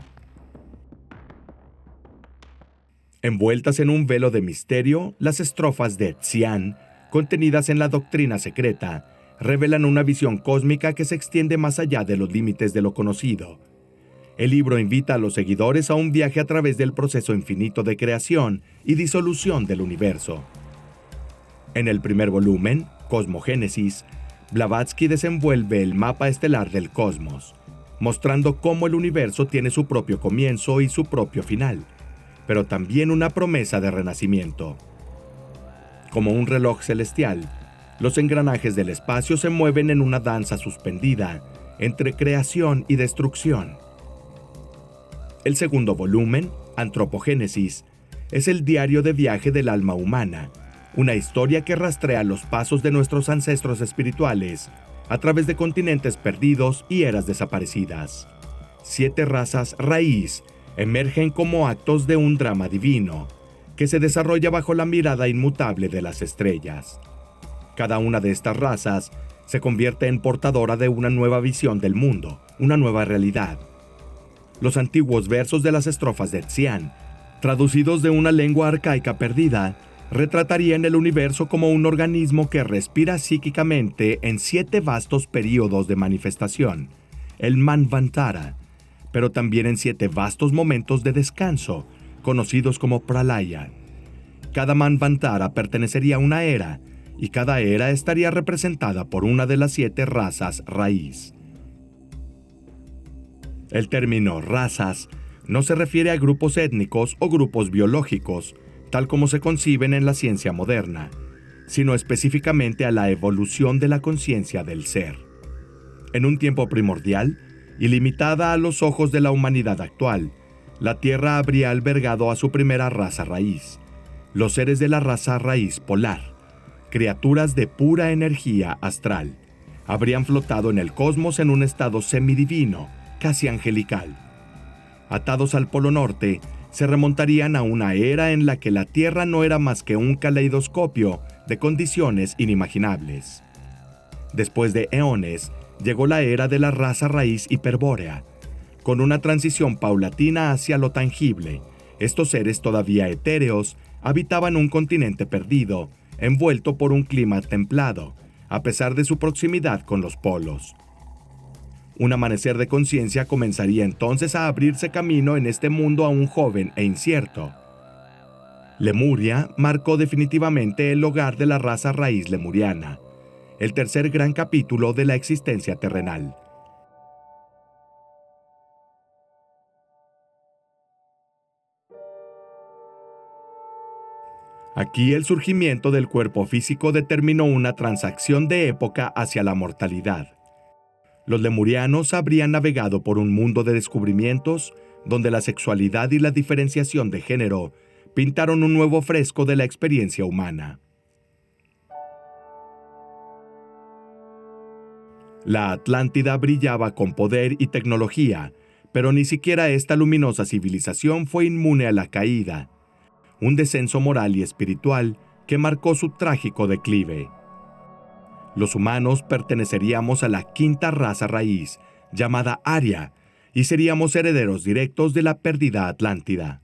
Envueltas en un velo de misterio, las estrofas de Xian, contenidas en la doctrina secreta, revelan una visión cósmica que se extiende más allá de los límites de lo conocido. El libro invita a los seguidores a un viaje a través del proceso infinito de creación y disolución del universo. En el primer volumen, Cosmogénesis, Blavatsky desenvuelve el mapa estelar del cosmos, mostrando cómo el universo tiene su propio comienzo y su propio final, pero también una promesa de renacimiento. Como un reloj celestial, los engranajes del espacio se mueven en una danza suspendida entre creación y destrucción. El segundo volumen, Antropogénesis, es el diario de viaje del alma humana, una historia que rastrea los pasos de nuestros ancestros espirituales a través de continentes perdidos y eras desaparecidas. 7 razas raíz emergen como actos de un drama divino, que se desarrolla bajo la mirada inmutable de las estrellas. Cada una de estas razas se convierte en portadora de una nueva visión del mundo, una nueva realidad. Los antiguos versos de las estrofas de Xian, traducidos de una lengua arcaica perdida, retratarían el universo como un organismo que respira psíquicamente en 7 vastos períodos de manifestación, el Manvantara, pero también en 7 vastos momentos de descanso, conocidos como Pralaya. Cada Manvantara pertenecería a una era, y cada era estaría representada por una de las 7 razas raíz. El término razas no se refiere a grupos étnicos o grupos biológicos, tal como se conciben en la ciencia moderna, sino específicamente a la evolución de la conciencia del ser. En un tiempo primordial, y limitada a los ojos de la humanidad actual, la Tierra habría albergado a su primera raza raíz, los seres de la raza raíz polar, criaturas de pura energía astral. Habrían flotado en el cosmos en un estado semidivino, casi angelical. Atados al Polo Norte, se remontarían a una era en la que la Tierra no era más que un caleidoscopio de condiciones inimaginables. Después de eones, llegó la era de la raza raíz hiperbórea. Con una transición paulatina hacia lo tangible, estos seres todavía etéreos habitaban un continente perdido, envuelto por un clima templado, a pesar de su proximidad con los polos. Un amanecer de conciencia comenzaría entonces a abrirse camino en este mundo aún joven e incierto. Lemuria marcó definitivamente el hogar de la raza raíz lemuriana, el tercer gran capítulo de la existencia terrenal. Aquí el surgimiento del cuerpo físico determinó una transacción de época hacia la mortalidad. Los lemurianos habrían navegado por un mundo de descubrimientos donde la sexualidad y la diferenciación de género pintaron un nuevo fresco de la experiencia humana. La Atlántida brillaba con poder y tecnología, pero ni siquiera esta luminosa civilización fue inmune a la caída, un descenso moral y espiritual que marcó su trágico declive. Los humanos perteneceríamos a la quinta raza raíz, llamada Aria, y seríamos herederos directos de la perdida Atlántida.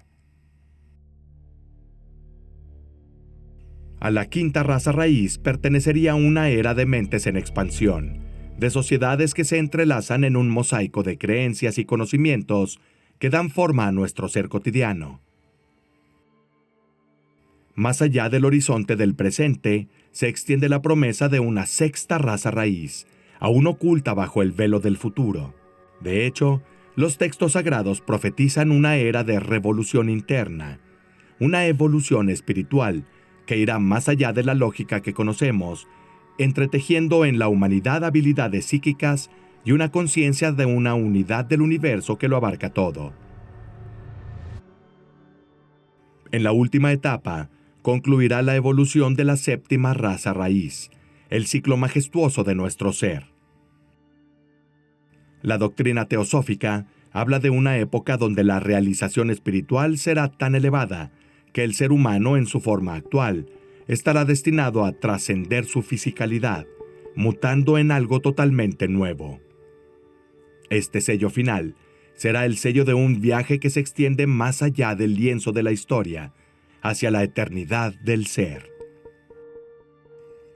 A la quinta raza raíz pertenecería una era de mentes en expansión, de sociedades que se entrelazan en un mosaico de creencias y conocimientos que dan forma a nuestro ser cotidiano. Más allá del horizonte del presente, se extiende la promesa de una sexta raza raíz, aún oculta bajo el velo del futuro. De hecho, los textos sagrados profetizan una era de revolución interna, una evolución espiritual que irá más allá de la lógica que conocemos, entretejiendo en la humanidad habilidades psíquicas y una conciencia de una unidad del universo que lo abarca todo. En la última etapa, concluirá la evolución de la séptima raza raíz, el ciclo majestuoso de nuestro ser. La doctrina teosófica habla de una época donde la realización espiritual será tan elevada que el ser humano en su forma actual estará destinado a trascender su fisicalidad, mutando en algo totalmente nuevo. Este sello final será el sello de un viaje que se extiende más allá del lienzo de la historia, hacia la eternidad del ser.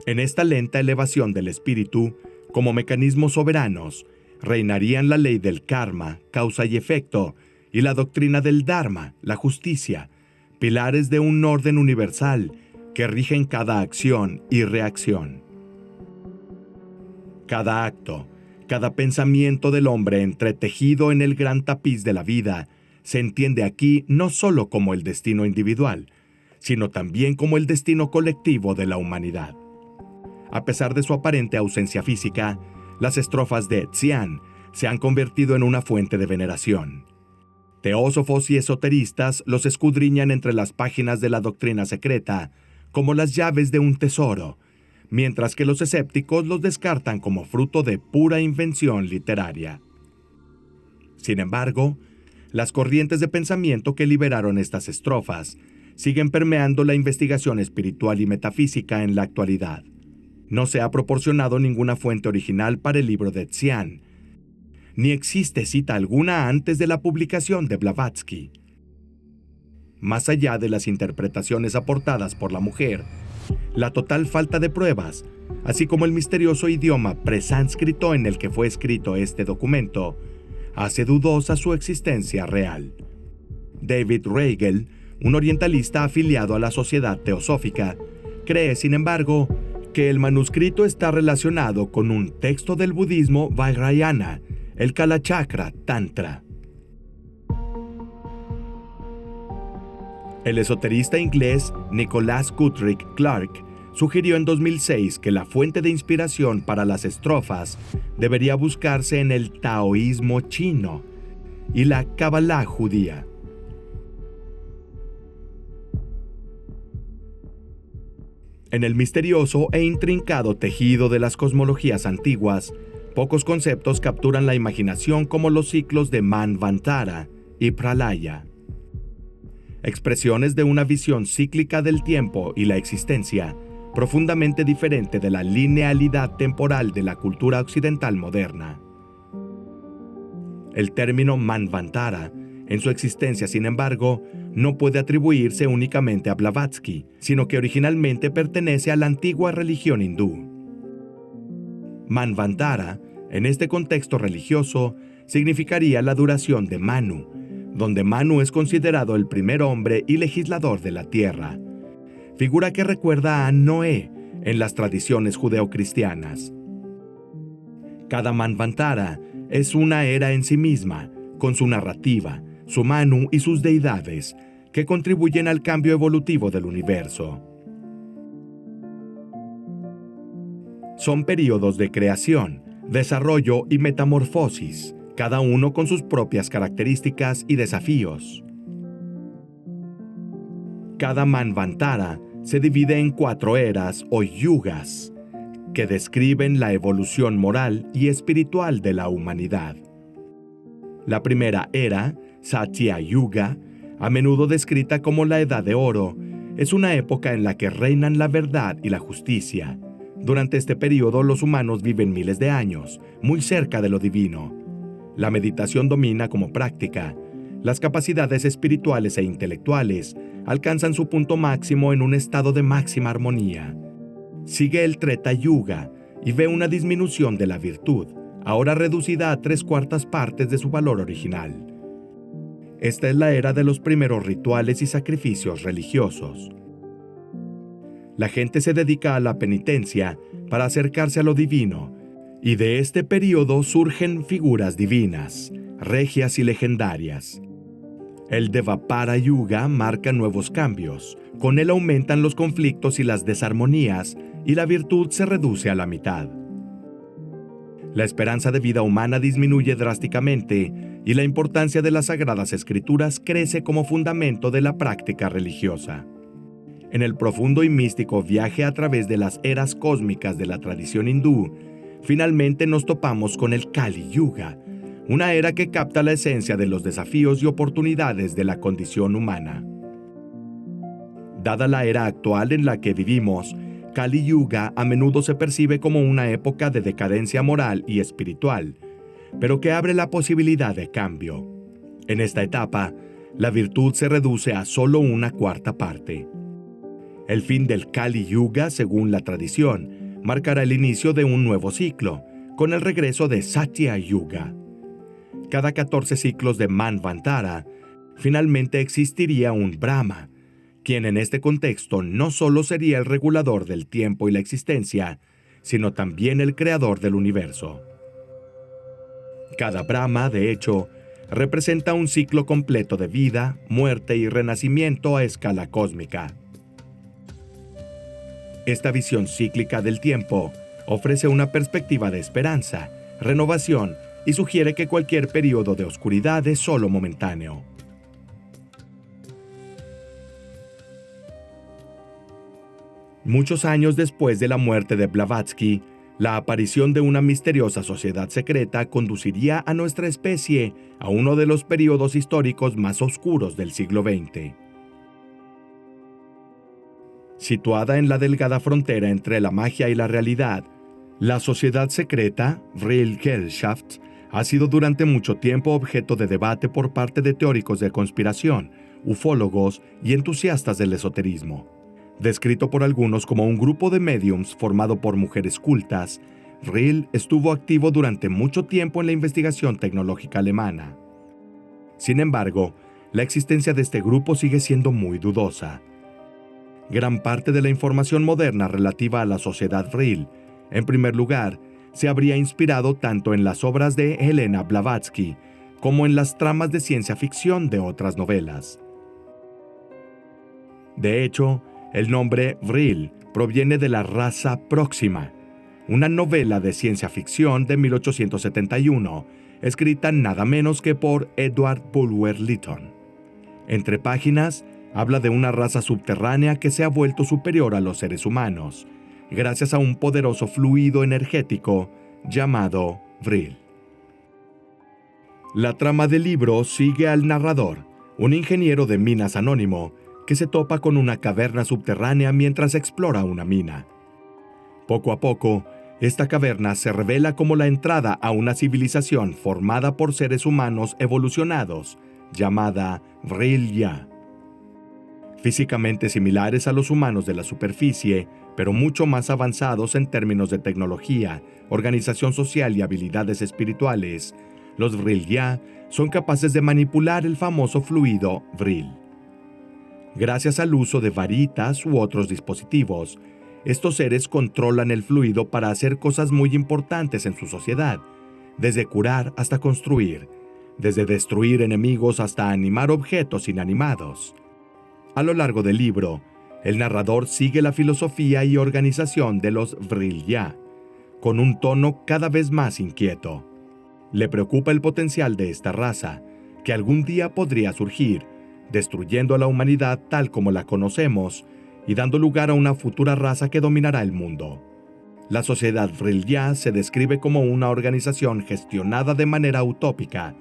En esta lenta elevación del espíritu, como mecanismos soberanos, reinarían la ley del karma, causa y efecto, y la doctrina del dharma, la justicia, pilares de un orden universal que rigen cada acción y reacción. Cada acto, cada pensamiento del hombre entretejido en el gran tapiz de la vida, se entiende aquí no solo como el destino individual, sino también como el destino colectivo de la humanidad. A pesar de su aparente ausencia física, las estrofas de Xian se han convertido en una fuente de veneración. Teósofos y esoteristas los escudriñan entre las páginas de la doctrina secreta como las llaves de un tesoro, mientras que los escépticos los descartan como fruto de pura invención literaria. Sin embargo, las corrientes de pensamiento que liberaron estas estrofas siguen permeando la investigación espiritual y metafísica en la actualidad. No se ha proporcionado ninguna fuente original para el libro de Xian, ni existe cita alguna antes de la publicación de Blavatsky. Más allá de las interpretaciones aportadas por la mujer, la total falta de pruebas, así como el misterioso idioma presánscrito en el que fue escrito este documento, hace dudosa su existencia real. David Reigel, un orientalista afiliado a la Sociedad Teosófica, cree, sin embargo, que el manuscrito está relacionado con un texto del budismo Vajrayana, el Kalachakra Tantra. El esoterista inglés Nicholas Guthrie Clark sugirió en 2006 que la fuente de inspiración para las estrofas debería buscarse en el taoísmo chino y la Kabbalah judía. En el misterioso e intrincado tejido de las cosmologías antiguas, pocos conceptos capturan la imaginación como los ciclos de Manvantara y Pralaya. Expresiones de una visión cíclica del tiempo y la existencia, profundamente diferente de la linealidad temporal de la cultura occidental moderna. El término Manvantara, en su existencia, sin embargo, no puede atribuirse únicamente a Blavatsky, sino que originalmente pertenece a la antigua religión hindú. Manvantara, en este contexto religioso, significaría la duración de Manu, donde Manu es considerado el primer hombre y legislador de la tierra, figura que recuerda a Noé en las tradiciones judeocristianas. Cada Manvantara es una era en sí misma, con su narrativa, su Manu y sus deidades, que contribuyen al cambio evolutivo del universo. Son períodos de creación, desarrollo y metamorfosis, cada uno con sus propias características y desafíos. Cada Manvantara se divide en 4 eras o yugas, que describen la evolución moral y espiritual de la humanidad. La primera era, Satya Yuga, a menudo descrita como la Edad de Oro, es una época en la que reinan la verdad y la justicia. Durante este periodo los humanos viven miles de años, muy cerca de lo divino. La meditación domina como práctica. Las capacidades espirituales e intelectuales alcanzan su punto máximo en un estado de máxima armonía. Sigue el Treta Yuga y ve una disminución de la virtud, ahora reducida a 3/4 partes de su valor original. Esta es la era de los primeros rituales y sacrificios religiosos. La gente se dedica a la penitencia para acercarse a lo divino, y de este periodo surgen figuras divinas, regias y legendarias. El Devapara Yuga marca nuevos cambios. Con él aumentan los conflictos y las desarmonías, y la virtud se reduce a la mitad. La esperanza de vida humana disminuye drásticamente, y la importancia de las Sagradas Escrituras crece como fundamento de la práctica religiosa. En el profundo y místico viaje a través de las eras cósmicas de la tradición hindú, finalmente nos topamos con el Kali Yuga, una era que capta la esencia de los desafíos y oportunidades de la condición humana. Dada la era actual en la que vivimos, Kali Yuga a menudo se percibe como una época de decadencia moral y espiritual, pero que abre la posibilidad de cambio. En esta etapa, la virtud se reduce a solo 1/4 parte. El fin del Kali Yuga, según la tradición, marcará el inicio de un nuevo ciclo, con el regreso de Satya Yuga. Cada 14 ciclos de Manvantara, finalmente existiría un Brahma, quien en este contexto no solo sería el regulador del tiempo y la existencia, sino también el creador del universo. Cada Brahma, de hecho, representa un ciclo completo de vida, muerte y renacimiento a escala cósmica. Esta visión cíclica del tiempo ofrece una perspectiva de esperanza, renovación y sugiere que cualquier periodo de oscuridad es solo momentáneo. Muchos años después de la muerte de Blavatsky, la aparición de una misteriosa sociedad secreta conduciría a nuestra especie a uno de los periodos históricos más oscuros del siglo XX. Situada en la delgada frontera entre la magia y la realidad, la sociedad secreta, Vril Gesellschaft, ha sido durante mucho tiempo objeto de debate por parte de teóricos de conspiración, ufólogos y entusiastas del esoterismo. Descrito por algunos como un grupo de médiums formado por mujeres cultas, Vril estuvo activo durante mucho tiempo en la investigación tecnológica alemana. Sin embargo, la existencia de este grupo sigue siendo muy dudosa. Gran parte de la información moderna relativa a la sociedad Vril, en primer lugar, se habría inspirado tanto en las obras de Helena Blavatsky como en las tramas de ciencia ficción de otras novelas. De hecho, el nombre Vril proviene de La raza próxima, una novela de ciencia ficción de 1871, escrita nada menos que por Edward Bulwer Lytton. Entre páginas, habla de una raza subterránea que se ha vuelto superior a los seres humanos, gracias a un poderoso fluido energético llamado Vril. La trama del libro sigue al narrador, un ingeniero de minas anónimo, que se topa con una caverna subterránea mientras explora una mina. Poco a poco, esta caverna se revela como la entrada a una civilización formada por seres humanos evolucionados, llamada Vril-ya. Físicamente similares a los humanos de la superficie, pero mucho más avanzados en términos de tecnología, organización social y habilidades espirituales, los Vril-ya son capaces de manipular el famoso fluido Vril. Gracias al uso de varitas u otros dispositivos, estos seres controlan el fluido para hacer cosas muy importantes en su sociedad, desde curar hasta construir, desde destruir enemigos hasta animar objetos inanimados. A lo largo del libro, el narrador sigue la filosofía y organización de los Vril-ya, con un tono cada vez más inquieto. Le preocupa el potencial de esta raza, que algún día podría surgir, destruyendo a la humanidad tal como la conocemos y dando lugar a una futura raza que dominará el mundo. La sociedad Vril-ya se describe como una organización gestionada de manera utópica,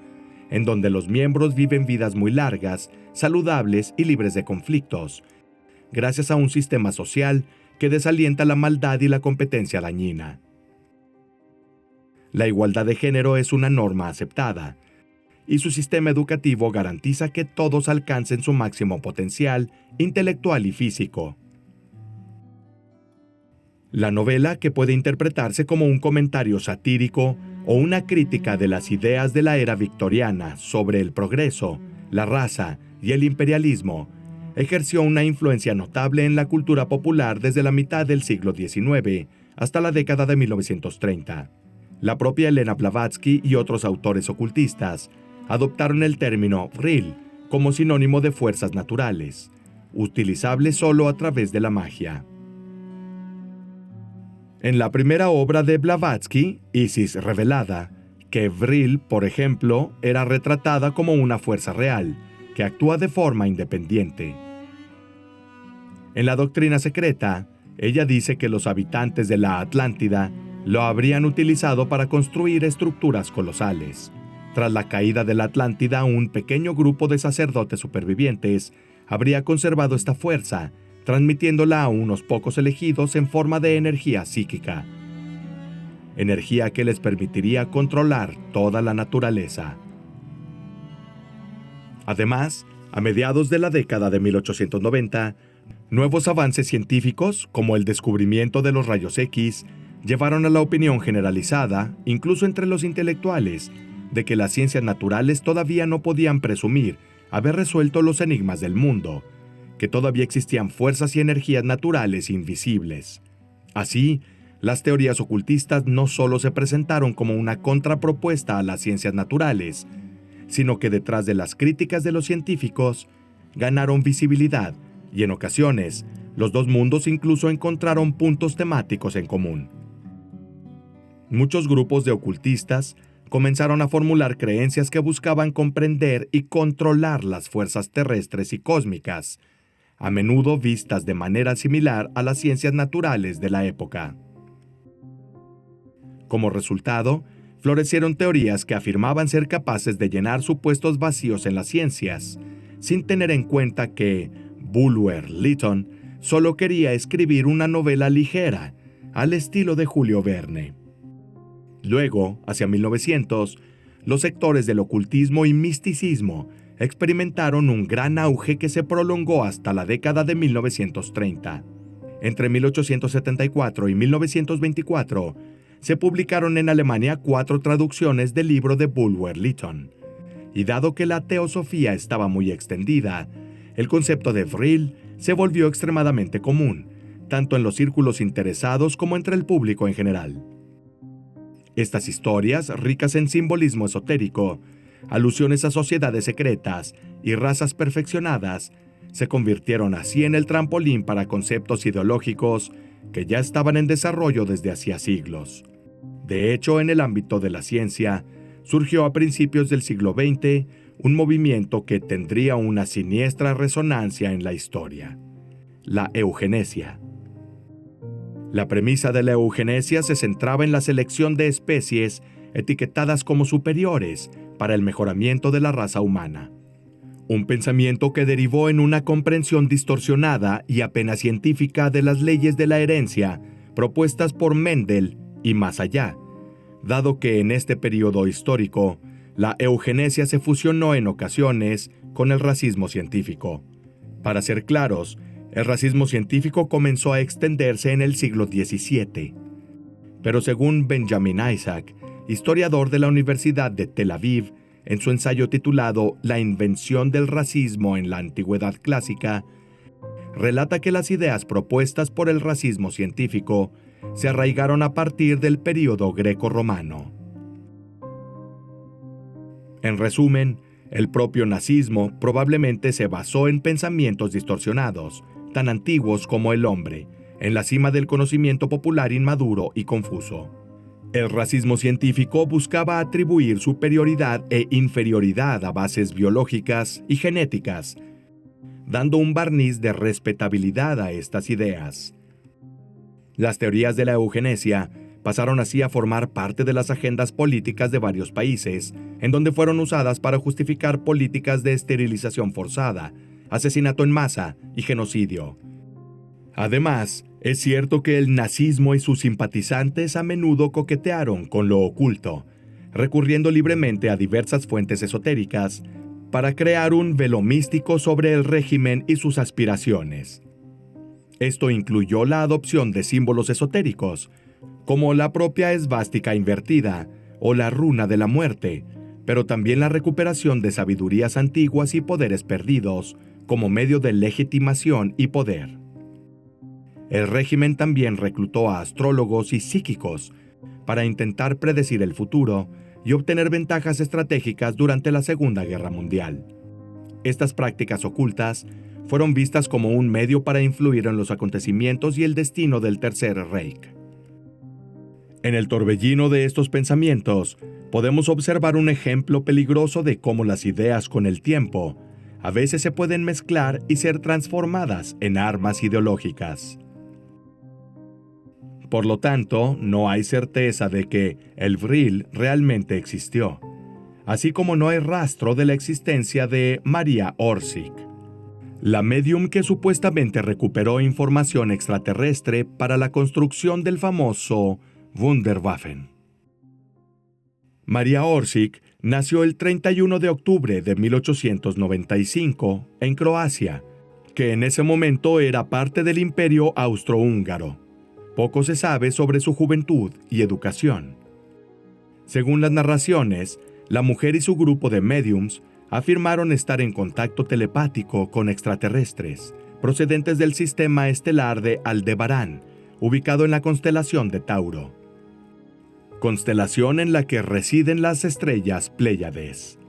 en donde los miembros viven vidas muy largas, saludables y libres de conflictos, gracias a un sistema social que desalienta la maldad y la competencia dañina. La igualdad de género es una norma aceptada, y su sistema educativo garantiza que todos alcancen su máximo potencial intelectual y físico. La novela, que puede interpretarse como un comentario satírico o una crítica de las ideas de la era victoriana sobre el progreso, la raza y el imperialismo, ejerció una influencia notable en la cultura popular desde la mitad del siglo XIX hasta la década de 1930. La propia Elena Blavatsky y otros autores ocultistas adoptaron el término Vril como sinónimo de fuerzas naturales, utilizable solo a través de la magia. En la primera obra de Blavatsky, Isis revelada, que Vril, por ejemplo, era retratada como una fuerza real, que actúa de forma independiente. En la doctrina secreta, ella dice que los habitantes de la Atlántida lo habrían utilizado para construir estructuras colosales. Tras la caída de la Atlántida, un pequeño grupo de sacerdotes supervivientes habría conservado esta fuerza, transmitiéndola a unos pocos elegidos en forma de energía psíquica. Energía que les permitiría controlar toda la naturaleza. Además, a mediados de la década de 1890, nuevos avances científicos, como el descubrimiento de los rayos X, llevaron a la opinión generalizada, incluso entre los intelectuales, de que las ciencias naturales todavía no podían presumir haber resuelto los enigmas del mundo, que todavía existían fuerzas y energías naturales invisibles. Así, las teorías ocultistas no solo se presentaron como una contrapropuesta a las ciencias naturales, sino que detrás de las críticas de los científicos, ganaron visibilidad y en ocasiones, los dos mundos incluso encontraron puntos temáticos en común. Muchos grupos de ocultistas comenzaron a formular creencias que buscaban comprender y controlar las fuerzas terrestres y cósmicas, a menudo vistas de manera similar a las ciencias naturales de la época. Como resultado, florecieron teorías que afirmaban ser capaces de llenar supuestos vacíos en las ciencias, sin tener en cuenta que Bulwer Lytton solo quería escribir una novela ligera, al estilo de Julio Verne. Luego, hacia 1900, los sectores del ocultismo y misticismo experimentaron un gran auge que se prolongó hasta la década de 1930. Entre 1874 y 1924, se publicaron en Alemania 4 traducciones del libro de Bulwer Lytton. Y dado que la teosofía estaba muy extendida, el concepto de Vril se volvió extremadamente común, tanto en los círculos interesados como entre el público en general. Estas historias, ricas en simbolismo esotérico, alusiones a sociedades secretas y razas perfeccionadas, se convirtieron así en el trampolín para conceptos ideológicos que ya estaban en desarrollo desde hacía siglos. De hecho, en el ámbito de la ciencia, surgió a principios del siglo XX un movimiento que tendría una siniestra resonancia en la historia: la eugenesia. La premisa de la eugenesia se centraba en la selección de especies etiquetadas como superiores para el mejoramiento de la raza humana. Un pensamiento que derivó en una comprensión distorsionada y apenas científica de las leyes de la herencia propuestas por Mendel y más allá, dado que en este periodo histórico la eugenesia se fusionó en ocasiones con el racismo científico. Para ser claros, el racismo científico comenzó a extenderse en el siglo XVII. Pero según Benjamin Isaac, historiador de la Universidad de Tel Aviv, en su ensayo titulado La invención del racismo en la Antigüedad Clásica, relata que las ideas propuestas por el racismo científico se arraigaron a partir del período greco-romano. En resumen, el propio nazismo probablemente se basó en pensamientos distorsionados, tan antiguos como el hombre, en la cima del conocimiento popular inmaduro y confuso. El racismo científico buscaba atribuir superioridad e inferioridad a bases biológicas y genéticas, dando un barniz de respetabilidad a estas ideas. Las teorías de la eugenesia pasaron así a formar parte de las agendas políticas de varios países, en donde fueron usadas para justificar políticas de esterilización forzada, asesinato en masa y genocidio. Además, es cierto que el nazismo y sus simpatizantes a menudo coquetearon con lo oculto, recurriendo libremente a diversas fuentes esotéricas para crear un velo místico sobre el régimen y sus aspiraciones. Esto incluyó la adopción de símbolos esotéricos, como la propia esvástica invertida o la runa de la muerte, pero también la recuperación de sabidurías antiguas y poderes perdidos como medio de legitimación y poder. El régimen también reclutó a astrólogos y psíquicos para intentar predecir el futuro y obtener ventajas estratégicas durante la Segunda Guerra Mundial. Estas prácticas ocultas fueron vistas como un medio para influir en los acontecimientos y el destino del Tercer Reich. En el torbellino de estos pensamientos, podemos observar un ejemplo peligroso de cómo las ideas con el tiempo a veces se pueden mezclar y ser transformadas en armas ideológicas. Por lo tanto, no hay certeza de que el Vril realmente existió, así como no hay rastro de la existencia de Maria Orsic, la médium que supuestamente recuperó información extraterrestre para la construcción del famoso Wunderwaffen. Maria Orsic nació el 31 de octubre de 1895 en Croacia, que en ese momento era parte del Imperio Austrohúngaro. Poco se sabe sobre su juventud y educación. Según las narraciones, la mujer y su grupo de médiums afirmaron estar en contacto telepático con extraterrestres, procedentes del sistema estelar de Aldebarán, ubicado en la constelación de Tauro, constelación en la que residen las estrellas Pléyades.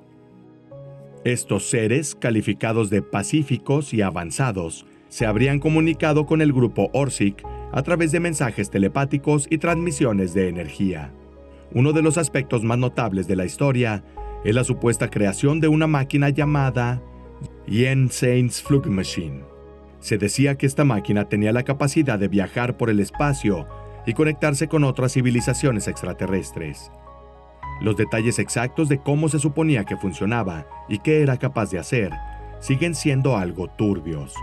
Estos seres, calificados de pacíficos y avanzados, se habrían comunicado con el grupo Orsic a través de mensajes telepáticos y transmisiones de energía. Uno de los aspectos más notables de la historia es la supuesta creación de una máquina llamada Jenseitsflugmaschine. Se decía que esta máquina tenía la capacidad de viajar por el espacio y conectarse con otras civilizaciones extraterrestres. Los detalles exactos de cómo se suponía que funcionaba y qué era capaz de hacer siguen siendo algo turbios.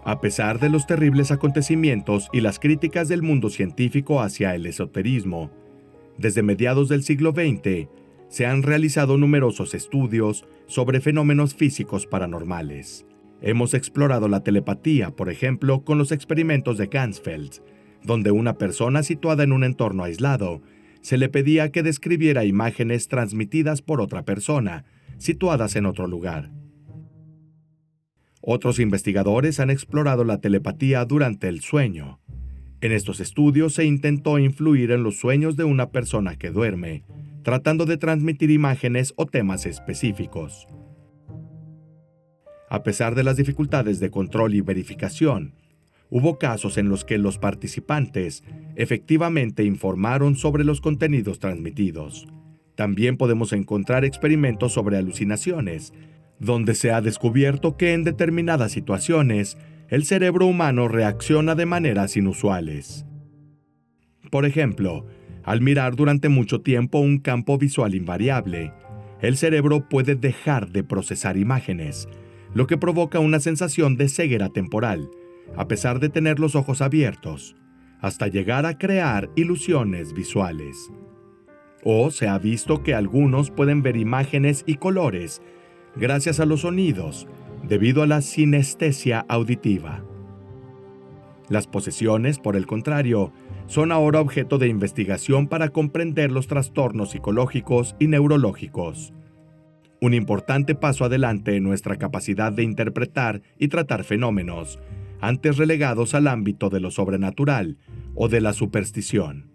A pesar de los terribles acontecimientos y las críticas del mundo científico hacia el esoterismo, desde mediados del siglo XX se han realizado numerosos estudios sobre fenómenos físicos paranormales. Hemos explorado la telepatía, por ejemplo, con los experimentos de Ganzfeld, donde una persona situada en un entorno aislado se le pedía que describiera imágenes transmitidas por otra persona, situadas en otro lugar. Otros investigadores han explorado la telepatía durante el sueño. En estos estudios se intentó influir en los sueños de una persona que duerme, tratando de transmitir imágenes o temas específicos. A pesar de las dificultades de control y verificación, hubo casos en los que los participantes efectivamente informaron sobre los contenidos transmitidos. También podemos encontrar experimentos sobre alucinaciones, donde se ha descubierto que en determinadas situaciones el cerebro humano reacciona de maneras inusuales. Por ejemplo, al mirar durante mucho tiempo un campo visual invariable, el cerebro puede dejar de procesar imágenes, lo que provoca una sensación de ceguera temporal, a pesar de tener los ojos abiertos, hasta llegar a crear ilusiones visuales. O se ha visto que algunos pueden ver imágenes y colores gracias a los sonidos, debido a la sinestesia auditiva. Las posesiones, por el contrario, son ahora objeto de investigación para comprender los trastornos psicológicos y neurológicos. Un importante paso adelante en nuestra capacidad de interpretar y tratar fenómenos, antes relegados al ámbito de lo sobrenatural o de la superstición.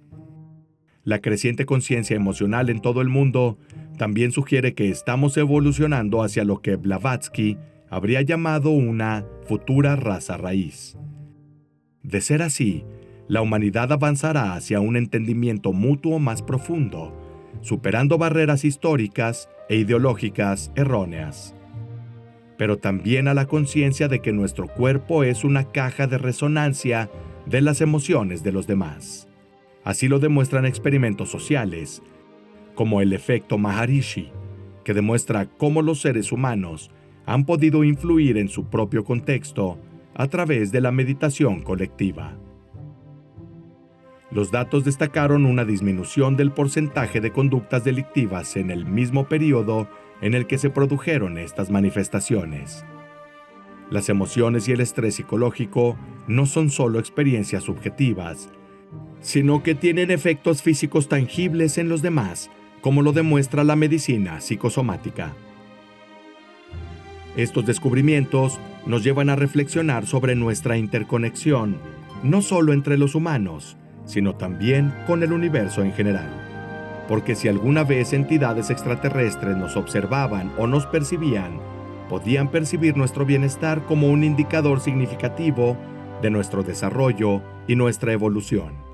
La creciente conciencia emocional en todo el mundo también sugiere que estamos evolucionando hacia lo que Blavatsky habría llamado una futura raza raíz. De ser así, la humanidad avanzará hacia un entendimiento mutuo más profundo, superando barreras históricas e ideológicas erróneas. Pero también a la conciencia de que nuestro cuerpo es una caja de resonancia de las emociones de los demás. Así lo demuestran experimentos sociales, como el efecto Maharishi, que demuestra cómo los seres humanos han podido influir en su propio contexto a través de la meditación colectiva. Los datos destacaron una disminución del porcentaje de conductas delictivas en el mismo periodo en el que se produjeron estas manifestaciones. Las emociones y el estrés psicológico no son solo experiencias subjetivas, sino que tienen efectos físicos tangibles en los demás, como lo demuestra la medicina psicosomática. Estos descubrimientos nos llevan a reflexionar sobre nuestra interconexión, no solo entre los humanos, sino también con el universo en general. Porque si alguna vez entidades extraterrestres nos observaban o nos percibían, podían percibir nuestro bienestar como un indicador significativo de nuestro desarrollo y nuestra evolución.